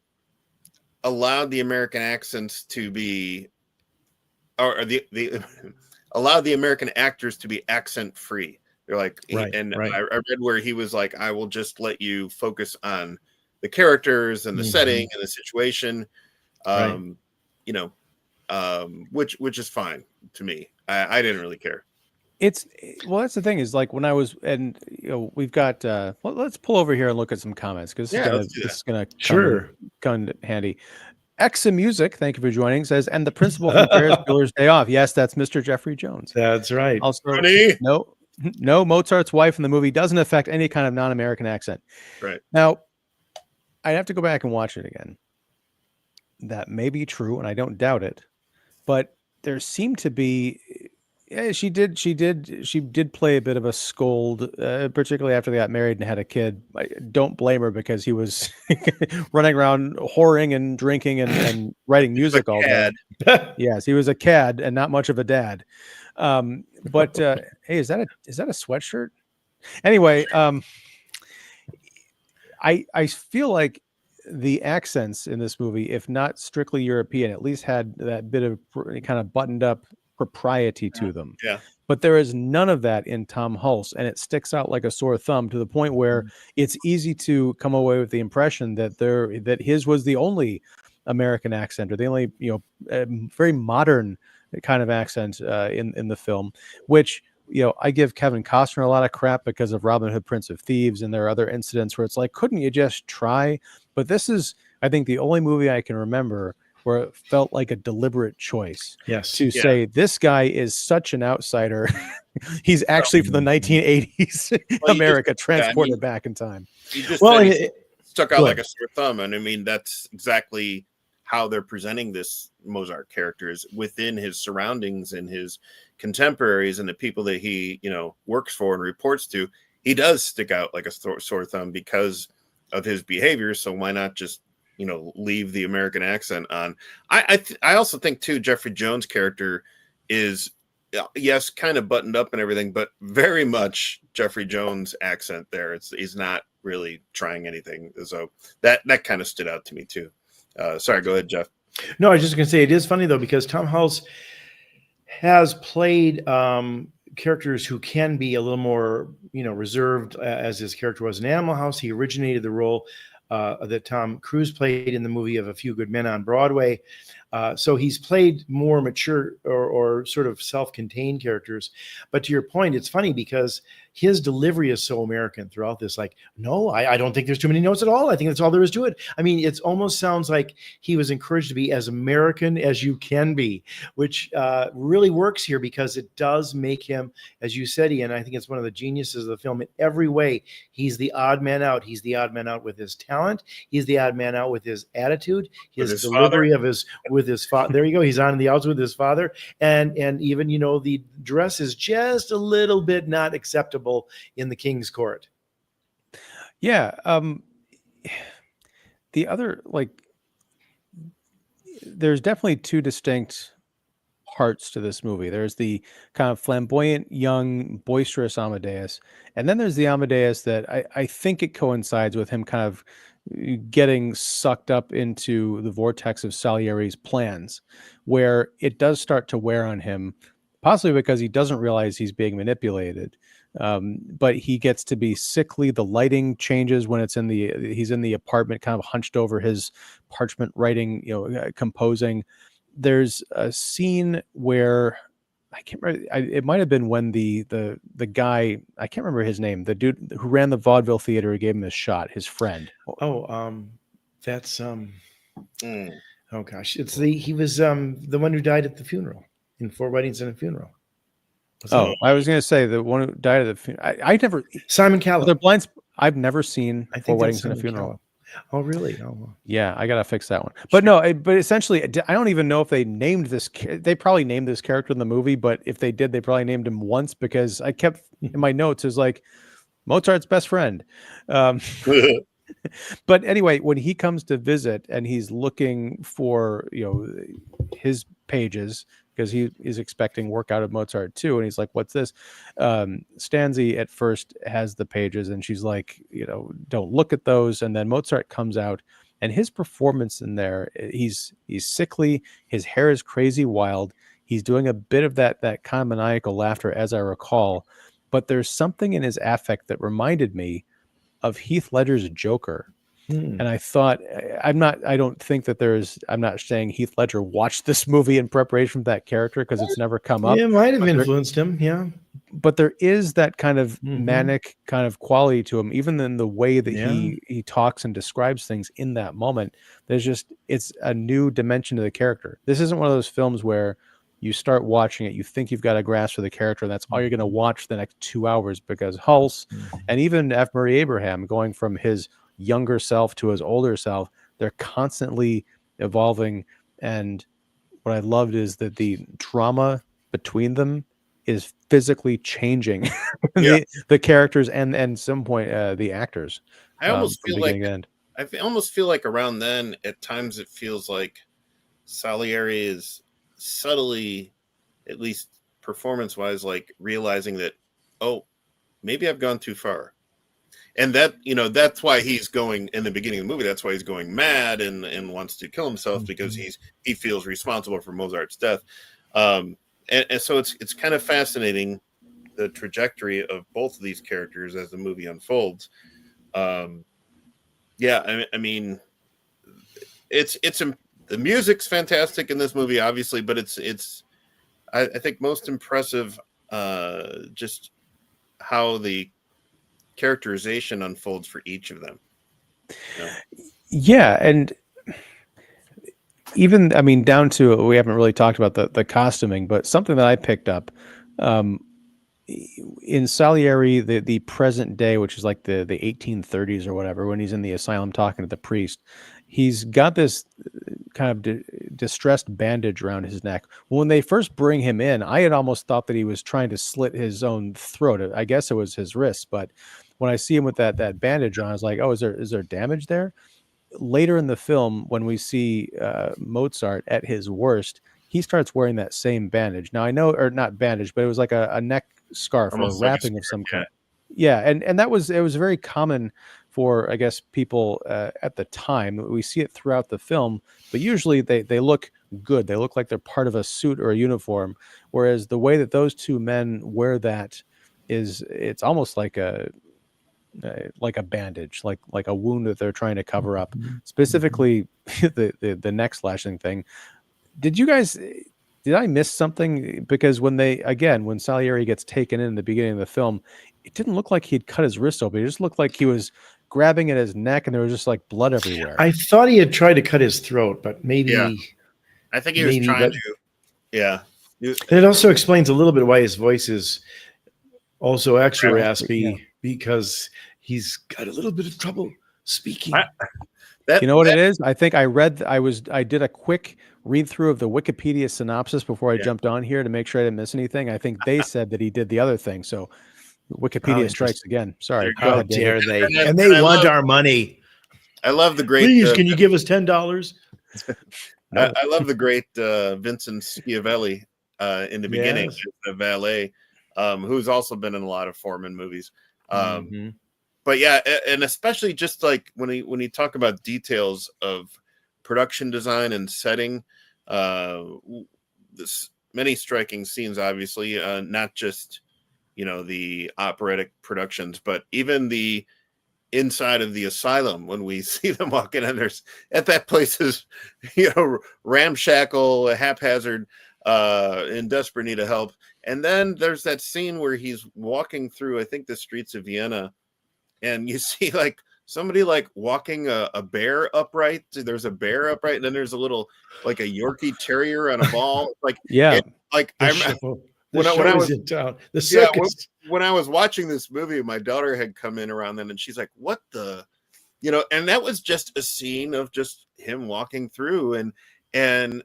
Speaker 2: allowed the American accents to be, or the allowed the American actors to be accent free. They're like, I read where he was like, I will just let you focus on the characters and the setting and the situation. Which is fine to me. I didn't really care.
Speaker 1: That's the thing is, like, when I was, and we've got let's pull over here and look at some comments because this is gonna come in handy. Exa Music, thank you for joining, says, and the principal from Ferris Bueller's Day Off. Yes, that's Mr. Jeffrey Jones.
Speaker 3: That's right.
Speaker 1: Also, no, Mozart's wife in the movie doesn't affect any kind of non-American accent.
Speaker 2: Right.
Speaker 1: Now, I'd have to go back and watch it again. That may be true, and I don't doubt it. But there seemed to be, she did play a bit of a scold, particularly after they got married and had a kid. I don't blame her because he was running around whoring and drinking and writing music all day. Yes, he was a cad and not much of a dad. But hey, is that a sweatshirt? Anyway, I feel like the accents in this movie, if not strictly European, at least had that bit of kind of buttoned up propriety to them.
Speaker 2: Yeah.
Speaker 1: But there is none of that in Tom Hulce, and it sticks out like a sore thumb to the point where it's easy to come away with the impression that his was the only American accent, or the only very modern kind of accent in the film, which I give Kevin Costner a lot of crap because of Robin Hood, Prince of Thieves, and there are other incidents where it's like, couldn't you just try? But this is, I think, the only movie I can remember where it felt like a deliberate choice to say this guy is such an outsider. He's actually from the 1980s America transported back in time.
Speaker 2: stuck out like a sore thumb. And I mean, that's exactly how they're presenting this Mozart character, is within his surroundings and his contemporaries and the people that he, works for and reports to. He does stick out like a sore thumb because of his behavior. So why not just, leave the American accent on? I also think too, Jeffrey Jones' character is, yes, kind of buttoned up and everything, but very much Jeffrey Jones accent there. He's not really trying anything. So that kind of stood out to me too. Sorry, go ahead, Jeff.
Speaker 3: No, I was just going to say, it is funny though, because Tom Hulce has played characters who can be a little more, reserved, as his character was in Animal House. He originated the role that Tom Cruise played in the movie of A Few Good Men on Broadway. So he's played more mature or sort of self-contained characters. But to your point, it's funny because his delivery is so American throughout this. Like, no, I don't think there's too many notes at all. I think that's all there is to it. I mean, it almost sounds like he was encouraged to be as American as you can be, which really works here because it does make him, as you said, Ian, I think it's one of the geniuses of the film in every way. He's the odd man out. He's the odd man out with his talent. He's the odd man out with his attitude, his delivery
Speaker 2: father.
Speaker 3: with his father. There you go. He's on the outs with his father. And even, the dress is just a little bit not acceptable in the king's court.
Speaker 1: Yeah. The other, there's definitely two distinct parts to this movie. There's the kind of flamboyant, young, boisterous Amadeus. And then there's the Amadeus that I think it coincides with him kind of getting sucked up into the vortex of Salieri's plans, where it does start to wear on him, possibly because he doesn't realize he's being manipulated. But he gets to be sickly. The lighting changes when he's in the apartment, kind of hunched over his parchment writing, composing. There's a scene where I can't remember. It might have been when the guy, I can't remember his name, the dude who ran the vaudeville theater, who gave him his shot, his friend.
Speaker 3: That's oh gosh, he was the one who died at the funeral in Four Weddings and a Funeral.
Speaker 1: I was going to say the one who died at the funeral. I never.
Speaker 3: Simon Cowell.
Speaker 1: I've never seen Four Weddings and a Funeral.
Speaker 3: Cowell. Oh, really? Oh, well.
Speaker 1: Yeah, I gotta fix that one. But no, but essentially, I don't even know if they named this. They probably named this character in the movie, but if they did, they probably named him once, because I kept in my notes is like Mozart's best friend. But anyway, when he comes to visit and he's looking for his pages, because he is expecting work out of Mozart too, and he's like, "What's this?" Stanzi at first has the pages, and she's like, "Don't look at those." And then Mozart comes out, and his performance in there, he's sickly, his hair is crazy wild, he's doing a bit of that kind of maniacal laughter, as I recall, but there's something in his affect that reminded me of Heath Ledger's Joker. And I thought, I'm not saying Heath Ledger watched this movie in preparation for that character, because it's never come up.
Speaker 3: Yeah, it might have influenced him. Yeah.
Speaker 1: But there is that kind of manic kind of quality to him, even in the way that he talks and describes things in that moment. It's a new dimension to the character. This isn't one of those films where you start watching it, you think you've got a grasp for the character, and that's all you're going to watch the next 2 hours, because Hulce and even F. Murray Abraham, going from his younger self to his older self, they're constantly evolving. And what I loved is that the drama between them is physically changing the characters and some point the actors.
Speaker 2: I almost feel like around then, at times it feels like Salieri is subtly, at least performance wise, like realizing that, oh, maybe I've gone too far. And that, that's why he's going in the beginning of the movie. That's why he's going mad and wants to kill himself, because he feels responsible for Mozart's death. And so it's kind of fascinating, the trajectory of both of these characters as the movie unfolds. I mean, it's the music's fantastic in this movie, obviously, but I think most impressive just how the characterization unfolds for each of them.
Speaker 1: Yeah, and even, I mean, down to, we haven't really talked about the costuming, but something that I picked up in Salieri, the present day, which is like the 1830s or whatever, when he's in the asylum talking to the priest, he's got this kind of distressed bandage around his neck. When they first bring him in, I had almost thought that he was trying to slit his own throat. I guess it was his wrist, but when I see him with that bandage on, I was like, oh, is there damage there? Later in the film, when we see Mozart at his worst, he starts wearing that same bandage. Now I know, or not bandage, but it was like a neck scarf or a
Speaker 2: Almost like a
Speaker 1: wrapping of
Speaker 2: scarf,
Speaker 1: some
Speaker 2: yeah.
Speaker 1: kind. Yeah, and it was very common for, I guess, people at the time. We see it throughout the film, but usually they look good. They look like they're part of a suit or a uniform. Whereas the way that those two men wear that it's almost like a bandage, like a wound that they're trying to cover up. Specifically, the neck slashing thing. Did I miss something? Because when Salieri gets taken in the beginning of the film, it didn't look like he'd cut his wrist open. It just looked like he was grabbing at his neck and there was just like blood everywhere.
Speaker 3: I thought he had tried to cut his throat, but maybe.
Speaker 2: Yeah. I think he was trying to. Yeah.
Speaker 3: And it also explains a little bit why his voice is also extra raspy, because he's got a little bit of trouble speaking.
Speaker 1: You know what it is? I think I did a quick read through of the Wikipedia synopsis before I jumped on here to make sure I didn't miss anything. I think they said that he did the other thing. So Wikipedia strikes again. Sorry.
Speaker 3: How dare they? And they want our money.
Speaker 2: I love the great.
Speaker 3: Please, can you give us $10?
Speaker 2: I love the great Vincent Schiavelli in the beginning, the valet, who's also been in a lot of Forman movies. But yeah, and especially just like when you talk about details of production design and setting, many striking scenes, obviously, not just the operatic productions, but even the inside of the asylum when we see them walking in. That place is ramshackle, haphazard, in desperate need of help. And then there's that scene where he's walking through, I think, the streets of Vienna, and you see like somebody like walking a bear upright. There's a bear upright, and then there's a little like a Yorkie Terrier on a ball. Like when I was
Speaker 3: in town, the circus.
Speaker 2: When I was watching this movie, my daughter had come in around then, and she's like, "What the?" And that was just a scene of just him walking through, and and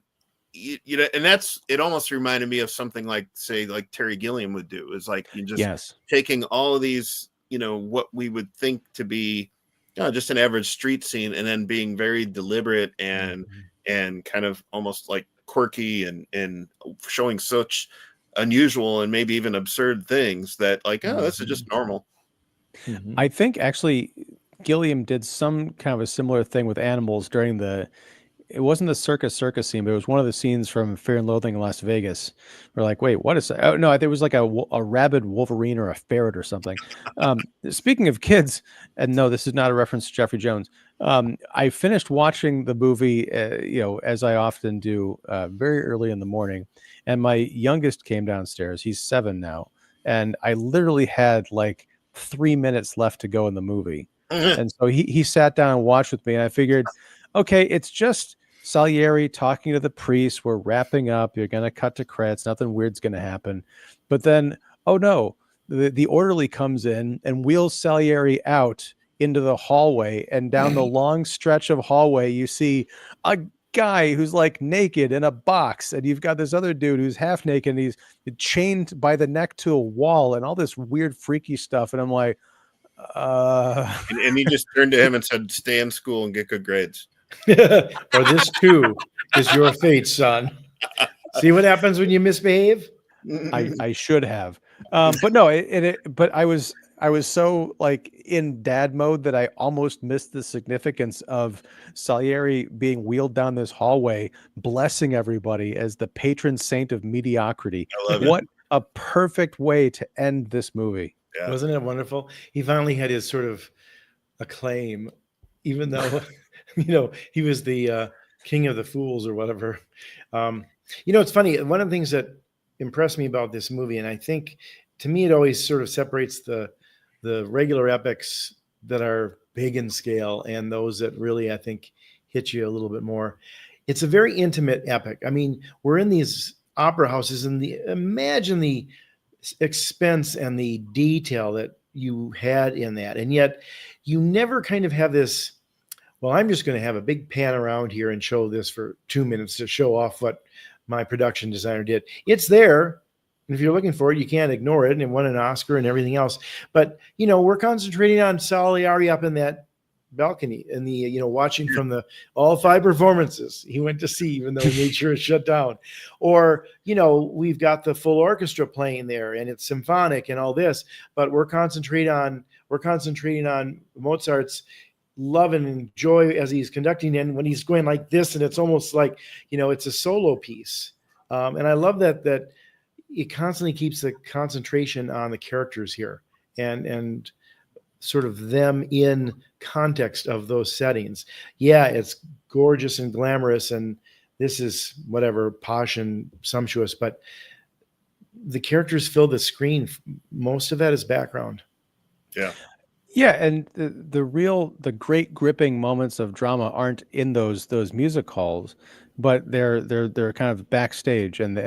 Speaker 2: that's, it almost reminded me of something like, say, like Terry Gilliam would do, is like you just taking all of these, what we would think to be just an average street scene, and then being very deliberate and kind of almost like quirky and showing such unusual and maybe even absurd things that like, this is just normal.
Speaker 1: I think actually Gilliam did some kind of a similar thing with animals during it wasn't the circus scene, but it was one of the scenes from Fear and Loathing in Las Vegas. We're like, wait, what is that? Oh, no, it was like a rabid wolverine or a ferret or something. Speaking of kids, and no, this is not a reference to Jeffrey Jones. I finished watching the movie, as I often do, very early in the morning. And my youngest came downstairs. He's 7 now. And I literally had like 3 minutes left to go in the movie. And so he sat down and watched with me. And I figured, okay, it's just Salieri talking to the priest. We're wrapping up. You're going to cut to credits. Nothing weird's going to happen. But then, oh no, the orderly comes in and wheels Salieri out into the hallway. And down the long stretch of hallway, you see a guy who's like naked in a box. And you've got this other dude who's half naked. And he's chained by the neck to a wall and all this weird, freaky stuff. And I'm like,
Speaker 2: and he just turned to him and said, "Stay in school and get good grades."
Speaker 3: Or this too is your fate, son. See what happens when you misbehave?
Speaker 1: I should have, but no. But I was so like in dad mode that I almost missed the significance of Salieri being wheeled down this hallway, blessing everybody as the patron saint of mediocrity.
Speaker 2: I love
Speaker 1: what a perfect way to end this movie.
Speaker 3: Yeah. Wasn't it wonderful? He finally had his sort of acclaim, even though he was the king of the fools or whatever. It's funny. One of the things that impressed me about this movie, and I think to me it always sort of separates the regular epics that are big in scale and those that really, I think, hit you a little bit more. It's a very intimate epic. I mean, we're in these opera houses, and imagine the expense and the detail that you had in that. And yet you never kind of have this, well, I'm just going to have a big pan around here and show this for 2 minutes to show off what my production designer did. It's there. And if you're looking for it, you can't ignore it. And it won an Oscar and everything else. But, we're concentrating on Salieri up in that balcony and the, watching from all 5 performances he went to see, even though he made sure it's shut down. Or, we've got the full orchestra playing there and it's symphonic and all this, but we're concentrating on Mozart's love and joy as he's conducting, and when he's going like this, and it's almost like, it's a solo piece. And I love that it constantly keeps the concentration on the characters here and sort of them in context of those settings. Yeah, it's gorgeous and glamorous, and this is whatever, posh and sumptuous, but the characters fill the screen. Most of that is background.
Speaker 2: Yeah.
Speaker 1: Yeah, and the great gripping moments of drama aren't in those music halls, but they're kind of backstage and the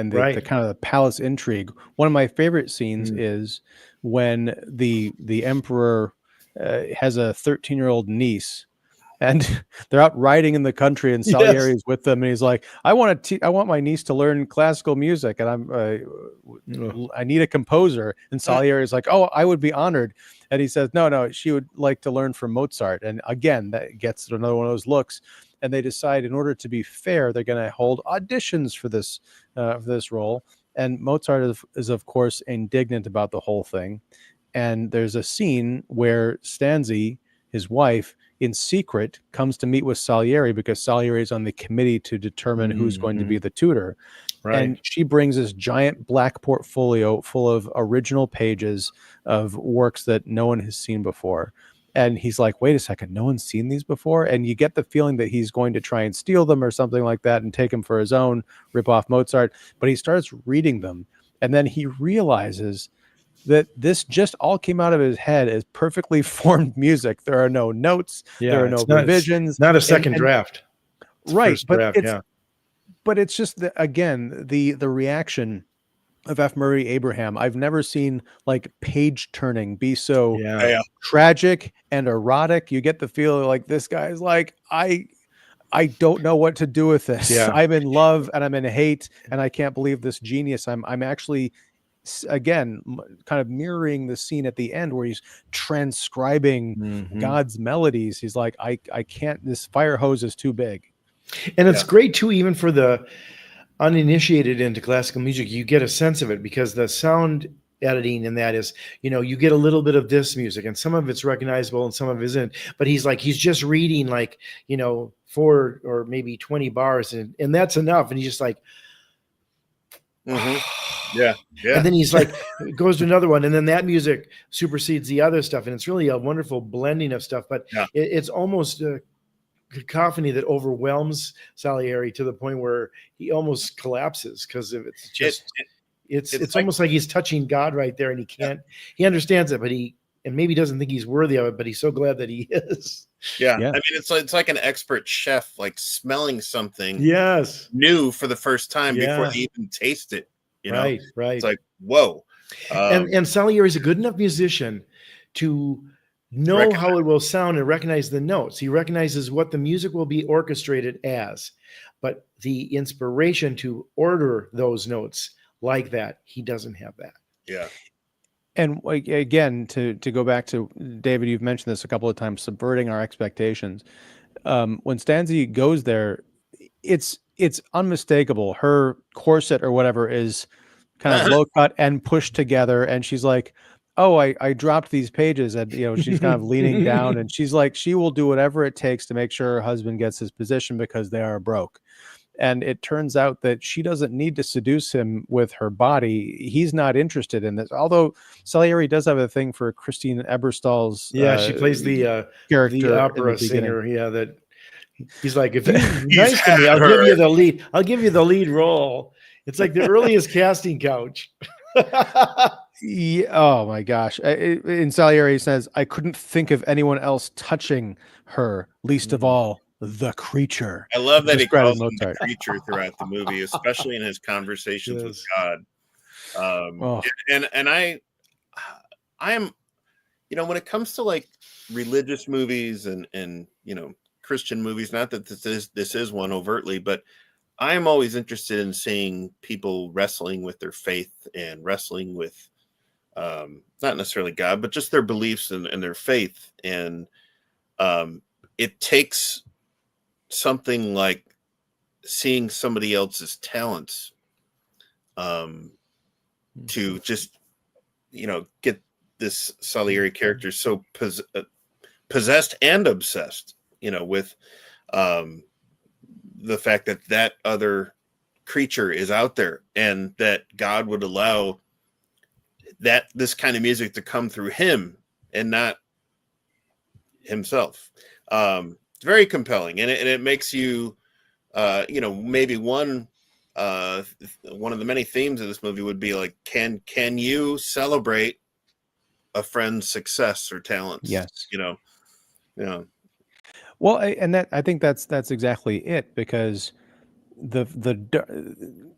Speaker 1: kind of the palace intrigue. One of my favorite scenes is when the emperor has a 13-year-old niece, and they're out riding in the country, and Salieri is with them, and he's like, I want my niece to learn classical music, and I need a composer. And Salieri is like, oh, I would be honored. And he says, no, she would like to learn from Mozart. And again, that gets another one of those looks. And they decide, in order to be fair, they're going to hold auditions for this role. And Mozart is of course indignant about the whole thing. And there's a scene where Stanzi, his wife, in secret comes to meet with Salieri because Salieri is on the committee to determine who's going to be the tutor. Right. And she brings this giant black portfolio full of original pages of works that no one has seen before. And he's like, wait a second, no one's seen these before? And you get the feeling that he's going to try and steal them or something like that and take them for his own, rip off Mozart. But he starts reading them. And then he realizes that this just all came out of his head as perfectly formed music. There are no notes. There are no revisions.
Speaker 3: It's not a second draft.
Speaker 1: Right. But it's just the reaction of F. Murray Abraham. I've never seen like page turning be so tragic and erotic. You get the feeling like this guy is like, I don't know what to do with this. Yeah. I'm in love and I'm in hate, and I can't believe this genius. I'm actually, again, kind of mirroring the scene at the end where he's transcribing God's melodies. He's like, I can't, this fire hose is too big.
Speaker 3: And it's great too, even for the uninitiated into classical music, you get a sense of it because the sound editing in that is, you get a little bit of this music and some of it's recognizable and some of it isn't, but he's just reading 4 or maybe 20 bars and that's enough. And he's just like,
Speaker 2: yeah.
Speaker 3: And then he's like, goes to another one. And then that music supersedes the other stuff. And it's really a wonderful blending of stuff, but it's almost cacophony that overwhelms Salieri to the point where he almost collapses because of it's just it's like, almost like he's touching God right there, and he can't he understands it, but he maybe doesn't think he's worthy of it, but he's so glad that he is.
Speaker 2: I mean, it's like an expert chef like smelling something new for the first time before they even taste it, right. It's like, whoa.
Speaker 3: And Salieri's a good enough musician to know how it will sound and recognize the notes. He recognizes what the music will be orchestrated as, but the inspiration to order those notes like that, he doesn't have that.
Speaker 2: Yeah.
Speaker 1: And again, to go back to David, you've mentioned this a couple of times, subverting our expectations. When Stanzi goes there, it's unmistakable. Her corset or whatever is kind of low cut and pushed together, and she's like, oh, I dropped these pages, and she's kind of leaning down, and she's like, she will do whatever it takes to make sure her husband gets his position because they are broke. And it turns out that she doesn't need to seduce him with her body. He's not interested in this. Although Salieri does have a thing for Christine Eberstahl's
Speaker 3: she plays the
Speaker 1: character,
Speaker 3: the opera singer. Yeah, that he's like, if you're nice to me, I'll give you the lead. I'll give you the lead role. It's like the earliest casting couch.
Speaker 1: Yeah, oh my gosh. In Salieri says, I couldn't think of anyone else touching her, least of all the creature.
Speaker 2: I love that he calls him the creature throughout the movie, especially in his conversations with God.
Speaker 1: Oh,
Speaker 2: And I am, when it comes to like religious movies and Christian movies, not that this is one overtly, but I am always interested in seeing people wrestling with their faith and wrestling with not necessarily God, but just their beliefs and their faith. And it takes something like seeing somebody else's talents to just get this Salieri character so possessed and obsessed with the fact that other creature is out there, and that God would allow this kind of music to come through him and not himself. It's very compelling, and it makes you maybe one of the many themes of this movie would be like, can you celebrate a friend's success or talents?
Speaker 1: yes.
Speaker 2: Yeah.
Speaker 1: Well, I think that's exactly it, because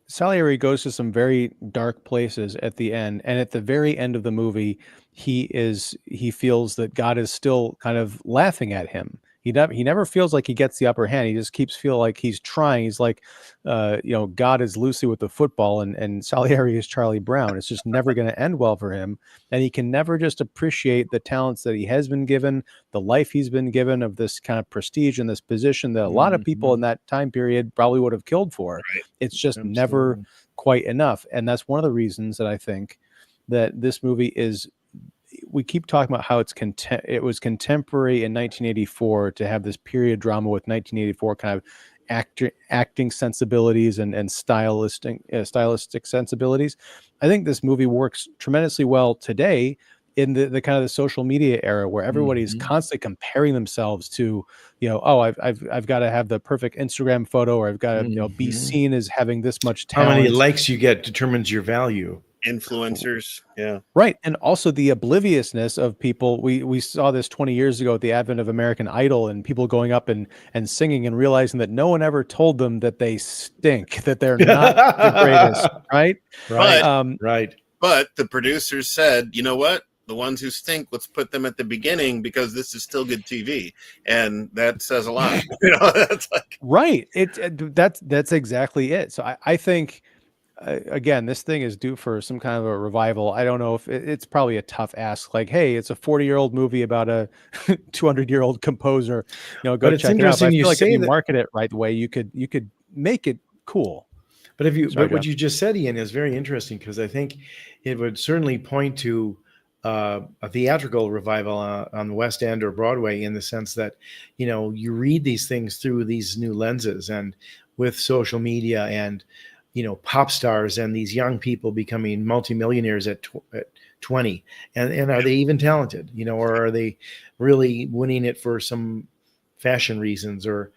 Speaker 1: Salieri goes to some very dark places at the end, and at the very end of the movie, he feels that God is still kind of laughing at him. He never feels like he gets the upper hand. He just keeps feeling like he's trying. He's like, God is Lucy with the football, and Salieri is Charlie Brown. It's just never going to end well for him, and he can never just appreciate the talents that he has been given, the life he's been given, of this kind of prestige and this position that a lot of people in that time period probably would have killed for.
Speaker 2: Right.
Speaker 1: It's just never quite enough. And that's one of the reasons that I think that this movie is, we keep talking about how it was contemporary in 1984 to have this period drama with 1984 kind of acting sensibilities and stylistic sensibilities. I think this movie works tremendously well today in the kind of the social media era, where everybody's constantly comparing themselves to, I've got to have the perfect Instagram photo, or I've got to be seen as having this much talent.
Speaker 3: How many likes you get determines your value.
Speaker 2: Influencers, yeah,
Speaker 1: right. And also the obliviousness of people. We saw this 20 years ago at the advent of American Idol, and people going up and singing and realizing that no one ever told them that they stink, that they're not the greatest, right?
Speaker 3: Right.
Speaker 2: But the producers said, you know what? The ones who stink, let's put them at the beginning, because this is still good TV, and that says a lot. That's like,
Speaker 1: right. That's exactly it. So I think. Again, this thing is due for some kind of a revival. I don't know if it's probably a tough ask. Like, hey, it's a 40-year-old movie about a 200-year-old composer. Go check it out. But I feel like if you market it right way, you could make it cool.
Speaker 3: But what you just said, Ian, is very interesting, because I think it would certainly point to a theatrical revival on the West End or Broadway, in the sense that you read these things through these new lenses, and with social media and pop stars and these young people becoming multimillionaires at 20, and are they even talented, or are they really winning it for some fashion reasons or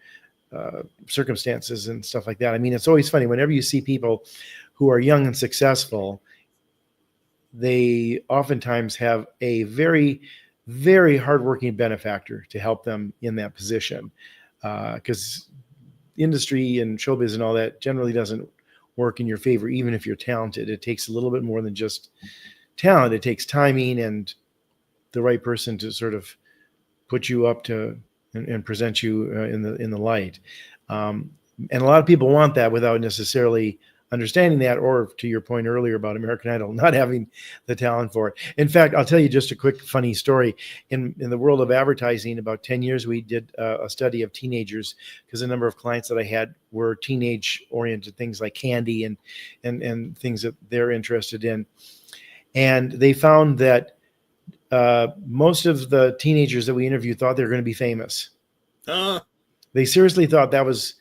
Speaker 3: circumstances and stuff like that? I mean, it's always funny whenever you see people who are young and successful, they oftentimes have a very, very hardworking benefactor to help them in that position, because industry and showbiz and all that generally doesn't work in your favor, even if you're talented. It takes a little bit more than just talent. It takes timing and the right person to sort of put you up to and present you in the light. And a lot of people want that without necessarily understanding that, or to your point earlier about American Idol, not having the talent for it. In fact, I'll tell you just a quick funny story. In the world of advertising, about 10 years, we did a study of teenagers, because a number of clients that I had were teenage-oriented things like candy and things that they're interested in. And they found that most of the teenagers that we interviewed thought they were going to be famous. They seriously thought that was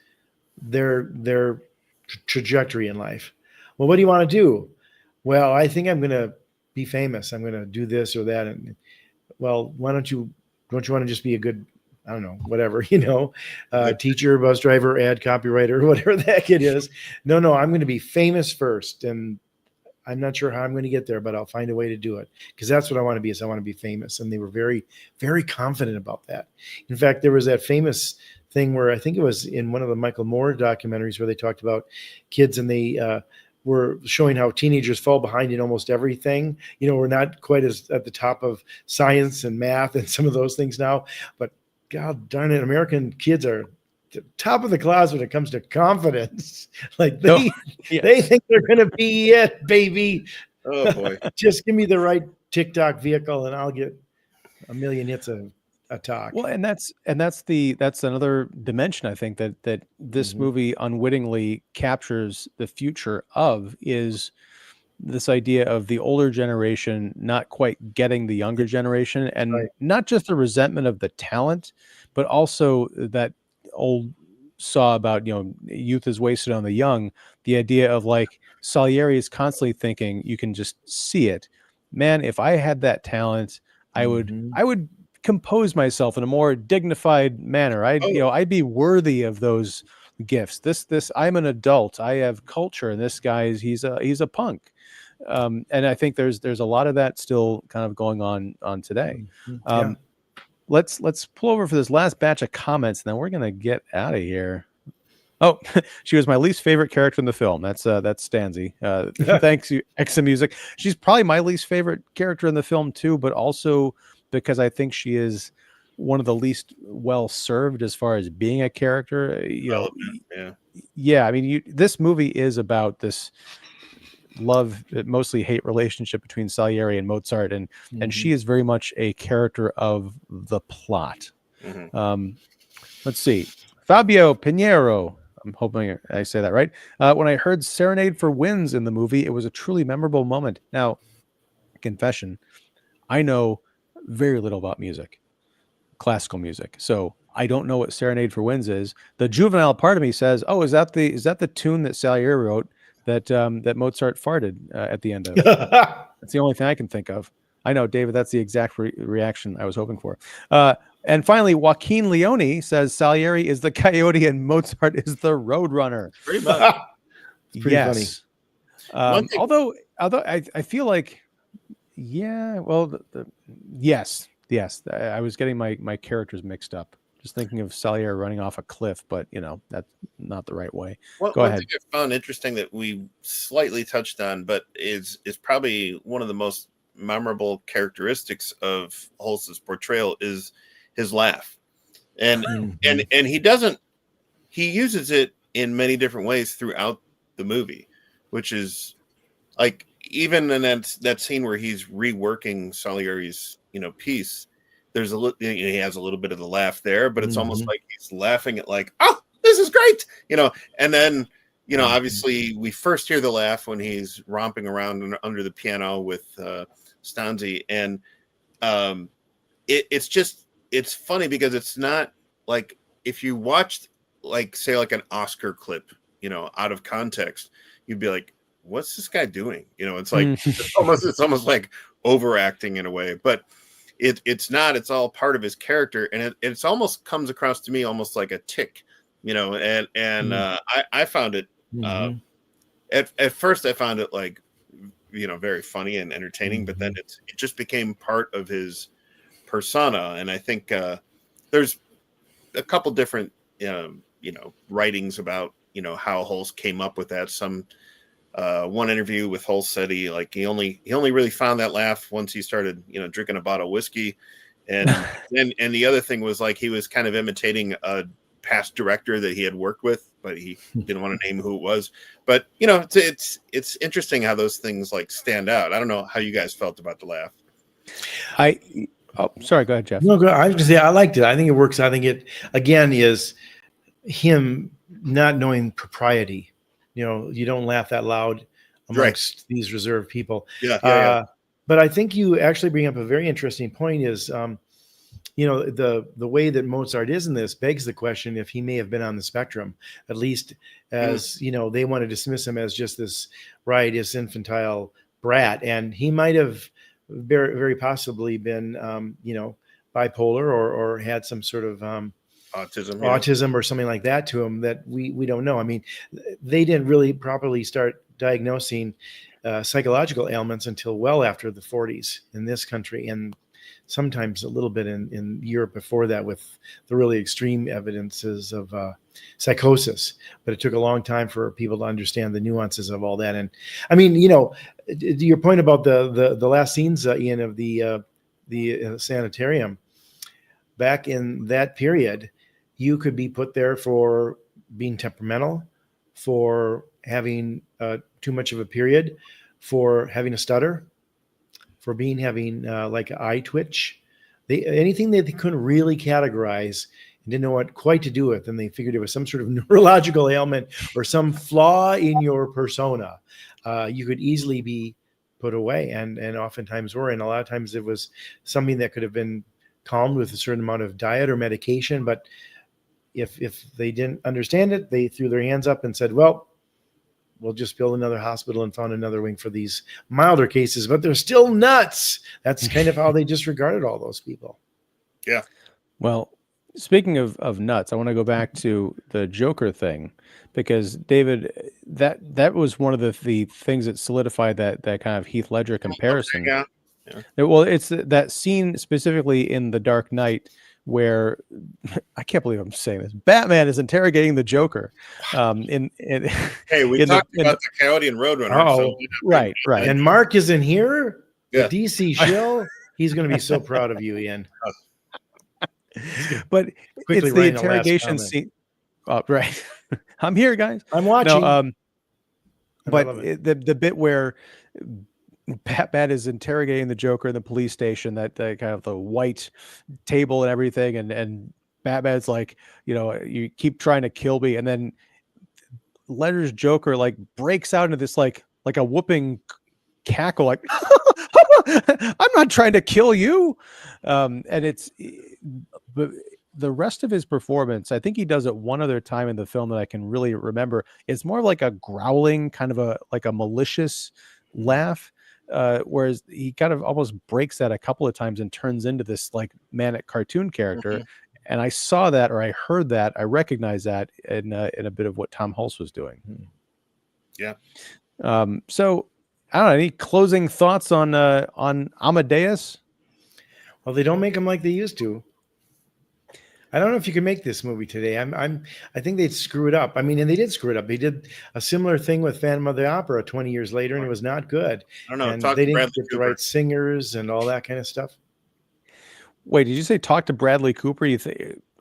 Speaker 3: their trajectory in life. Well, what do you want to do? Well, I think I'm going to be famous. I'm going to do this or that. And well, don't you want to just be a good, I don't know, whatever, teacher, bus driver, ad copywriter, whatever the heck it is. No, I'm going to be famous first. And I'm not sure how I'm going to get there, but I'll find a way to do it, because that's what I want to be. Is I want to be famous. And they were very, very confident about that. In fact, there was that famous thing where I think it was in one of the Michael Moore documentaries where they talked about kids, and they we're showing how teenagers fall behind in almost everything. You know, we're not quite as at the top of science and math and some of those things now, but God darn it, American kids are top of the class when it comes to confidence. Like they think they're going to be it, baby.
Speaker 2: Oh boy.
Speaker 3: Just give me the right TikTok vehicle and I'll get a million hits of a talk.
Speaker 1: Well, and that's another dimension I think that this movie unwittingly captures the future of, is this idea of the older generation not quite getting the younger generation, and not just the resentment of the talent, but also that old saw about, youth is wasted on the young. The idea of like Salieri is constantly thinking, you can just see it, man, if I had that talent, I would compose myself in a more dignified manner. I'd be worthy of those gifts. This I'm an adult, I have culture, and this guy's he's a punk. And I think there's a lot of that still kind of going on today. Let's pull over for this last batch of comments, and then we're gonna get out of here. Oh, she was my least favorite character in the film. That's Stanzi. Thanks you, Exa Music. She's probably my least favorite character in the film too, but also because I think she is one of the least well served as far as being a character. I mean, this movie is about this love, mostly hate relationship between Salieri and Mozart, and she is very much a character of the plot. Let's see, Fabio Pinheiro, I'm hoping I say that right. When I heard Serenade for Winds in the movie, it was a truly memorable moment. Now, confession, I know very little about music, classical music, so I don't know what Serenade for Winds is. The juvenile part of me says, oh, is that the tune that Salieri wrote that Mozart farted at the end of? That's the only thing I can think of. I know, David, that's the exact reaction I was hoping for. And finally, Joaquin Leone says Salieri is the coyote and Mozart is the roadrunner.
Speaker 2: Pretty much.
Speaker 3: It's pretty funny.
Speaker 1: Although I feel like, yes. I was getting my characters mixed up. Just thinking of Salieri running off a cliff, but that's not the right way. Go ahead.
Speaker 2: One thing I found interesting that we slightly touched on, but is probably one of the most memorable characteristics of Hulce's portrayal is his laugh, and he uses it in many different ways throughout the movie, which is like even in that scene where he's reworking Salieri's piece. There's he has a little bit of the laugh there, but it's almost like he's laughing at like, oh, this is great, and then obviously we first hear the laugh when he's romping around under the piano with Stanzi, and it's funny because it's not like if you watched like say like an Oscar clip, out of context, you'd be like, what's this guy doing? It's like it's almost like overacting in a way, but it's not. It's all part of his character, and it's almost comes across to me almost like a tick, I found it at first I found it like very funny and entertaining, but then it just became part of his persona. And I think there's a couple different writings about how Hulce came up with that. Some one interview with Hulce said he only really found that laugh once he started drinking a bottle of whiskey, and and the other thing was like he was kind of imitating a past director that he had worked with, but he didn't want to name who it was. But it's interesting how those things like stand out. I don't know how you guys felt about the laugh.
Speaker 1: Sorry, go ahead, Jeff.
Speaker 3: No, I was gonna say I liked it. I think it works. I think it again is him not knowing propriety. You don't laugh that loud amongst these reserved people. But I think you actually bring up a very interesting point is, the way that Mozart is in this begs the question if he may have been on the spectrum, at least as, they want to dismiss him as just this riotous infantile brat. And he might have very, very possibly been, bipolar or had some sort of, autism or something like that to him that we don't know. I mean, they didn't really properly start diagnosing psychological ailments until well after the 40s in this country. And sometimes a little bit in Europe before that with the really extreme evidences of psychosis. But it took a long time for people to understand the nuances of all that. And I mean, your point about the last scenes, Ian, of the sanitarium, back in that period, you could be put there for being temperamental, for having too much of a period, for having a stutter, for having like eye twitch, anything that they couldn't really categorize and didn't know what quite to do with, and they figured it was some sort of neurological ailment or some flaw in your persona. You could easily be put away, and oftentimes were, and a lot of times it was something that could have been calmed with a certain amount of diet or medication, but if they didn't understand it, they threw their hands up and said, well, we'll just build another hospital and found another wing for these milder cases, but they're still nuts. That's kind of how they disregarded all those people.
Speaker 2: Yeah.
Speaker 1: Well, speaking of nuts, I want to go back to the Joker thing, because David, that was one of the things that solidified that kind of Heath Ledger comparison.
Speaker 2: Yeah.
Speaker 1: Well, it's that scene specifically in The Dark Knight where I can't believe I'm saying this. Batman is interrogating the Joker. Hey,
Speaker 2: we talked about the Coyote and Roadrunner.
Speaker 1: Oh, right.
Speaker 3: And Mark isn't here.
Speaker 2: Yeah.
Speaker 3: The DC shill. He's going to be so proud of you, Ian.
Speaker 1: But it's the interrogation scene. Oh, right. I'm here, guys.
Speaker 3: I'm watching.
Speaker 1: No, but the bit where Batman is interrogating the Joker in the police station, that kind of the white table and everything, and Batman's like, you keep trying to kill me, and then Ledger's Joker like breaks out into this like a whooping cackle, like I'm not trying to kill you, and but the rest of his performance, I think he does it one other time in the film that I can really remember. It's more like a growling, kind of a malicious laugh. Whereas he kind of almost breaks that a couple of times and turns into this like manic cartoon character. Mm-hmm. And I saw that, or I heard that, I recognize that in a bit of what Tom Hulce was doing.
Speaker 2: Yeah.
Speaker 1: So I don't know, any closing thoughts on Amadeus?
Speaker 3: Well, they don't make him like they used to. I don't know if you can make this movie today. I think they'd screw it up. I mean, and they did screw it up. They did a similar thing with Phantom of the Opera 20 years later, and it was not good.
Speaker 2: I don't know.
Speaker 3: And they didn't get the right singers and all that kind of stuff.
Speaker 1: Wait, did you say talk to Bradley Cooper?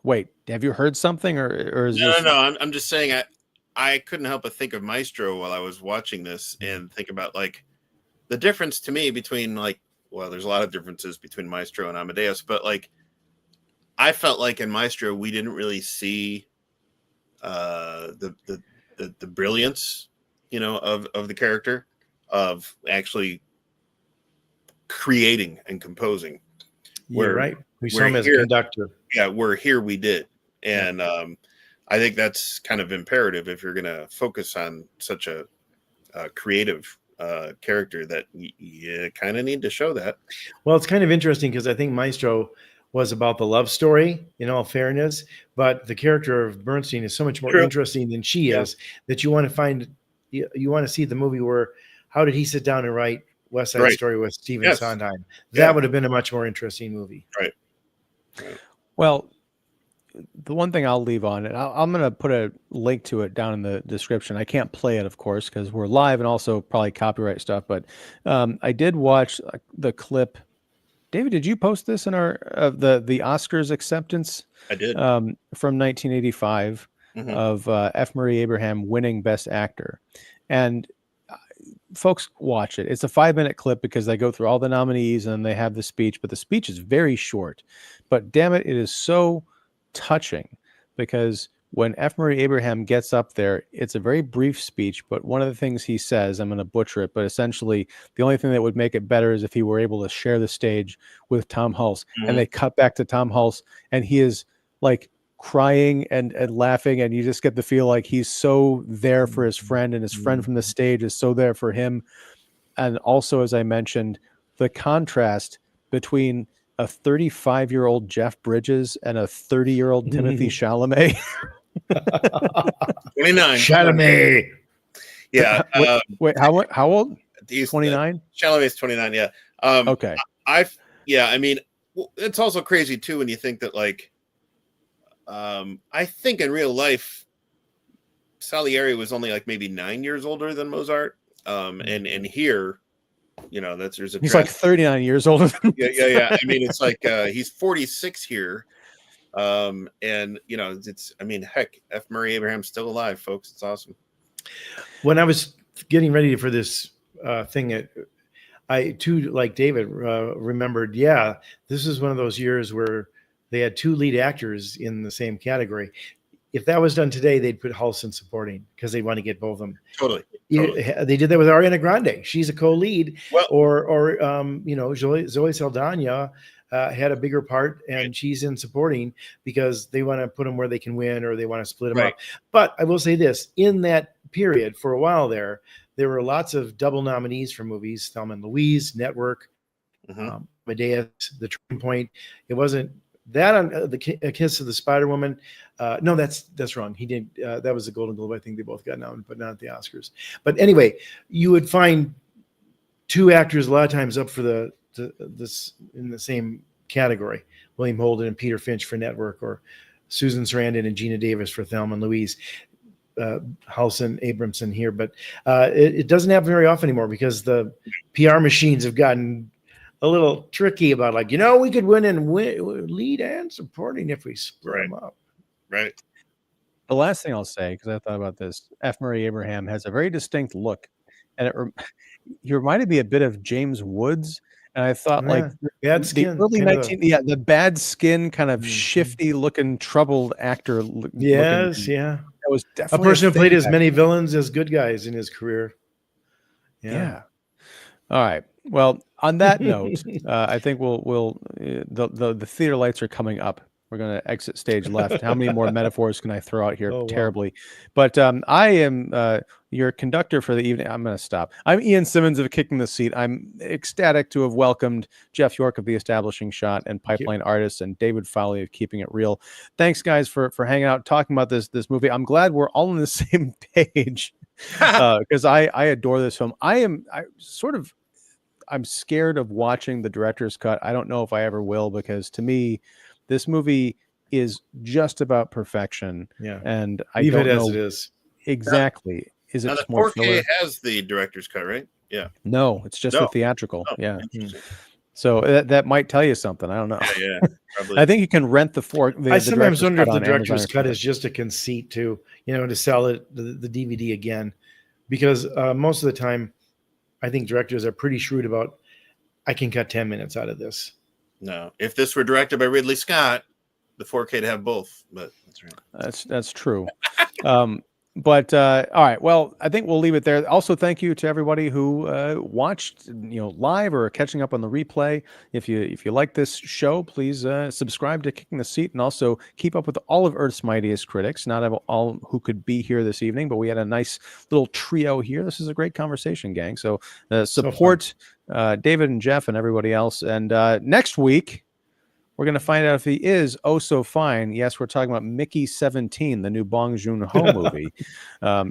Speaker 1: Wait, have you heard something, or is this...
Speaker 2: No. I'm just saying I couldn't help but think of Maestro while I was watching this, and think about like the difference to me between there's a lot of differences between Maestro and Amadeus, but like, I felt like in Maestro we didn't really see the brilliance, of the character, of actually creating and composing.
Speaker 3: You're right. We saw him as a conductor.
Speaker 2: Yeah, we did, and I think that's kind of imperative if you're going to focus on such a creative character, that you kind of need to show that.
Speaker 3: Well, it's kind of interesting because I think Maestro was about the love story, in all fairness, but the character of Bernstein is so much more interesting than she is, that you want to see the movie where, how did he sit down and write West Side Story with Stephen Sondheim? That would have been a much more interesting movie.
Speaker 2: Right.
Speaker 1: Well, the one thing I'll leave on, and I'm going to put a link to it down in the description. I can't play it, of course, because we're live and also probably copyright stuff, but I did watch the clip. David, did you post this in our the Oscars acceptance?
Speaker 2: I did.
Speaker 1: From 1985 of F. Murray Abraham winning Best Actor, and folks, watch it. It's a 5-minute clip because they go through all the nominees and they have the speech, but the speech is very short. But damn it, it is so touching, because when F. Murray Abraham gets up there, it's a very brief speech, but one of the things he says, I'm going to butcher it, but essentially the only thing that would make it better is if he were able to share the stage with Tom Hulce. And they cut back to Tom Hulce, and he is like crying and laughing, and you just get the feel like he's so there for his friend, and his friend from the stage is so there for him. And also, as I mentioned, the contrast between a 35-year-old Jeff Bridges and a 30-year-old Timothy Chalamet.
Speaker 2: 29.
Speaker 3: Chalamet.
Speaker 2: Yeah.
Speaker 1: Wait, how old? 29.
Speaker 2: Chalamet's 29. Yeah.
Speaker 1: Okay.
Speaker 2: I mean, Well, it's also crazy too when you think that, like, I think in real life, Salieri was only like maybe 9 years older than Mozart. And here, there's a
Speaker 1: He's like 39 years older than
Speaker 2: yeah. I mean, it's like he's 46 here. And heck, F. Murray Abraham's still alive, folks. It's awesome.
Speaker 3: When I was getting ready for this thing, I too, like David, remembered, this is one of those years where they had 2 lead actors in the same category. If that was done today, they'd put Hulce in supporting because they want to get both of them.
Speaker 2: Totally.
Speaker 3: They did that with Ariana Grande. She's a co-lead.
Speaker 2: Well,
Speaker 3: or Zoe Saldana had a bigger part, and she's in supporting because they want to put them where they can win, or they want to split them up. But I will say this: in that period, for a while there were lots of double nominees for movies: Thelma and Louise, Network, Amadeus, The Turning Point. It wasn't that on the Kiss of the Spider Woman. No, that's wrong. He did. That was the Golden Globe. I think they both got nominated, but not at the Oscars. But anyway, you would find 2 actors a lot of times up for this in the same category: William Holden and Peter Finch for Network, or Susan Sarandon and Gina Davis for Thelma and Louise. Hulce and Abramson here, but it doesn't happen very often anymore because the PR machines have gotten a little tricky about, like, we could win lead and supporting if we split them up.
Speaker 2: Right.
Speaker 1: The last thing I'll say, because I thought about this, F. Murray Abraham has a very distinct look, and he reminded me a bit of James Woods. And I thought,
Speaker 3: bad skin,
Speaker 1: the early 19, the bad skin, kind of shifty looking, troubled actor.
Speaker 3: Yes,
Speaker 1: that was definitely
Speaker 3: a person who played as many villains as good guys in his career.
Speaker 1: Yeah. All right. Well, on that note, I think the theater lights are coming up. We're going to exit stage left. How many more metaphors can I throw out here? Terribly. But I am your conductor for the evening. I'm going to stop. I'm Ian Simmons of Kicking the Seat. I'm ecstatic to have welcomed Jeff York of The Establishing Shot and Pipeline Artists, and David Fowley of Keeping It Real. Thanks, guys, for hanging out, talking about this movie. I'm glad we're all on the same page because I adore this film. I'm scared of watching the director's cut. I don't know if I ever will, because to me, this movie is just about perfection.
Speaker 3: Yeah.
Speaker 1: And I
Speaker 3: Leave
Speaker 1: don't
Speaker 3: it
Speaker 1: know
Speaker 3: as it is.
Speaker 1: Exactly. Is it
Speaker 2: now
Speaker 1: just
Speaker 2: the
Speaker 1: more
Speaker 2: 4K
Speaker 1: filler?
Speaker 2: has the director's cut, right? Yeah.
Speaker 1: No, it's just the theatrical.
Speaker 2: Oh,
Speaker 1: yeah. So that might tell you something. I don't know.
Speaker 2: Yeah. Probably.
Speaker 1: I think you can rent
Speaker 3: I sometimes wonder if the director's cut
Speaker 1: is
Speaker 3: is just a conceit to sell it the DVD again, because most of the time, I think directors are pretty shrewd about, I can cut 10 minutes out of this.
Speaker 2: No, if this were directed by Ridley Scott, the 4K'd have both. But that's right.
Speaker 1: That's true. But all right, well, I think we'll leave it there. Also, thank you to everybody who watched, live or catching up on the replay. If you like this show, please subscribe to Kicking the Seat, and also keep up with all of Earth's Mightiest Critics. Not all who could be here this evening, but we had a nice little trio here. This is a great conversation, gang. So support David and Jeff and everybody else. And next week, we're going to find out if he is oh so fine. Yes, we're talking about Mickey 17, the new Bong Joon-ho movie.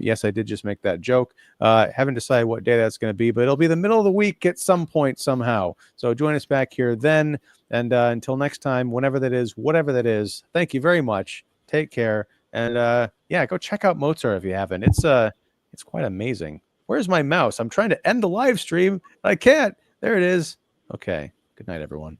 Speaker 1: Yes, I did just make that joke. Haven't decided what day that's going to be, but it'll be the middle of the week at some point somehow. So join us back here then. And until next time, whenever that is, whatever that is, thank you very much. Take care. And go check out Mozart if you haven't. It's quite amazing. Where's my mouse? I'm trying to end the live stream. I can't. There it is. Okay. Good night, everyone.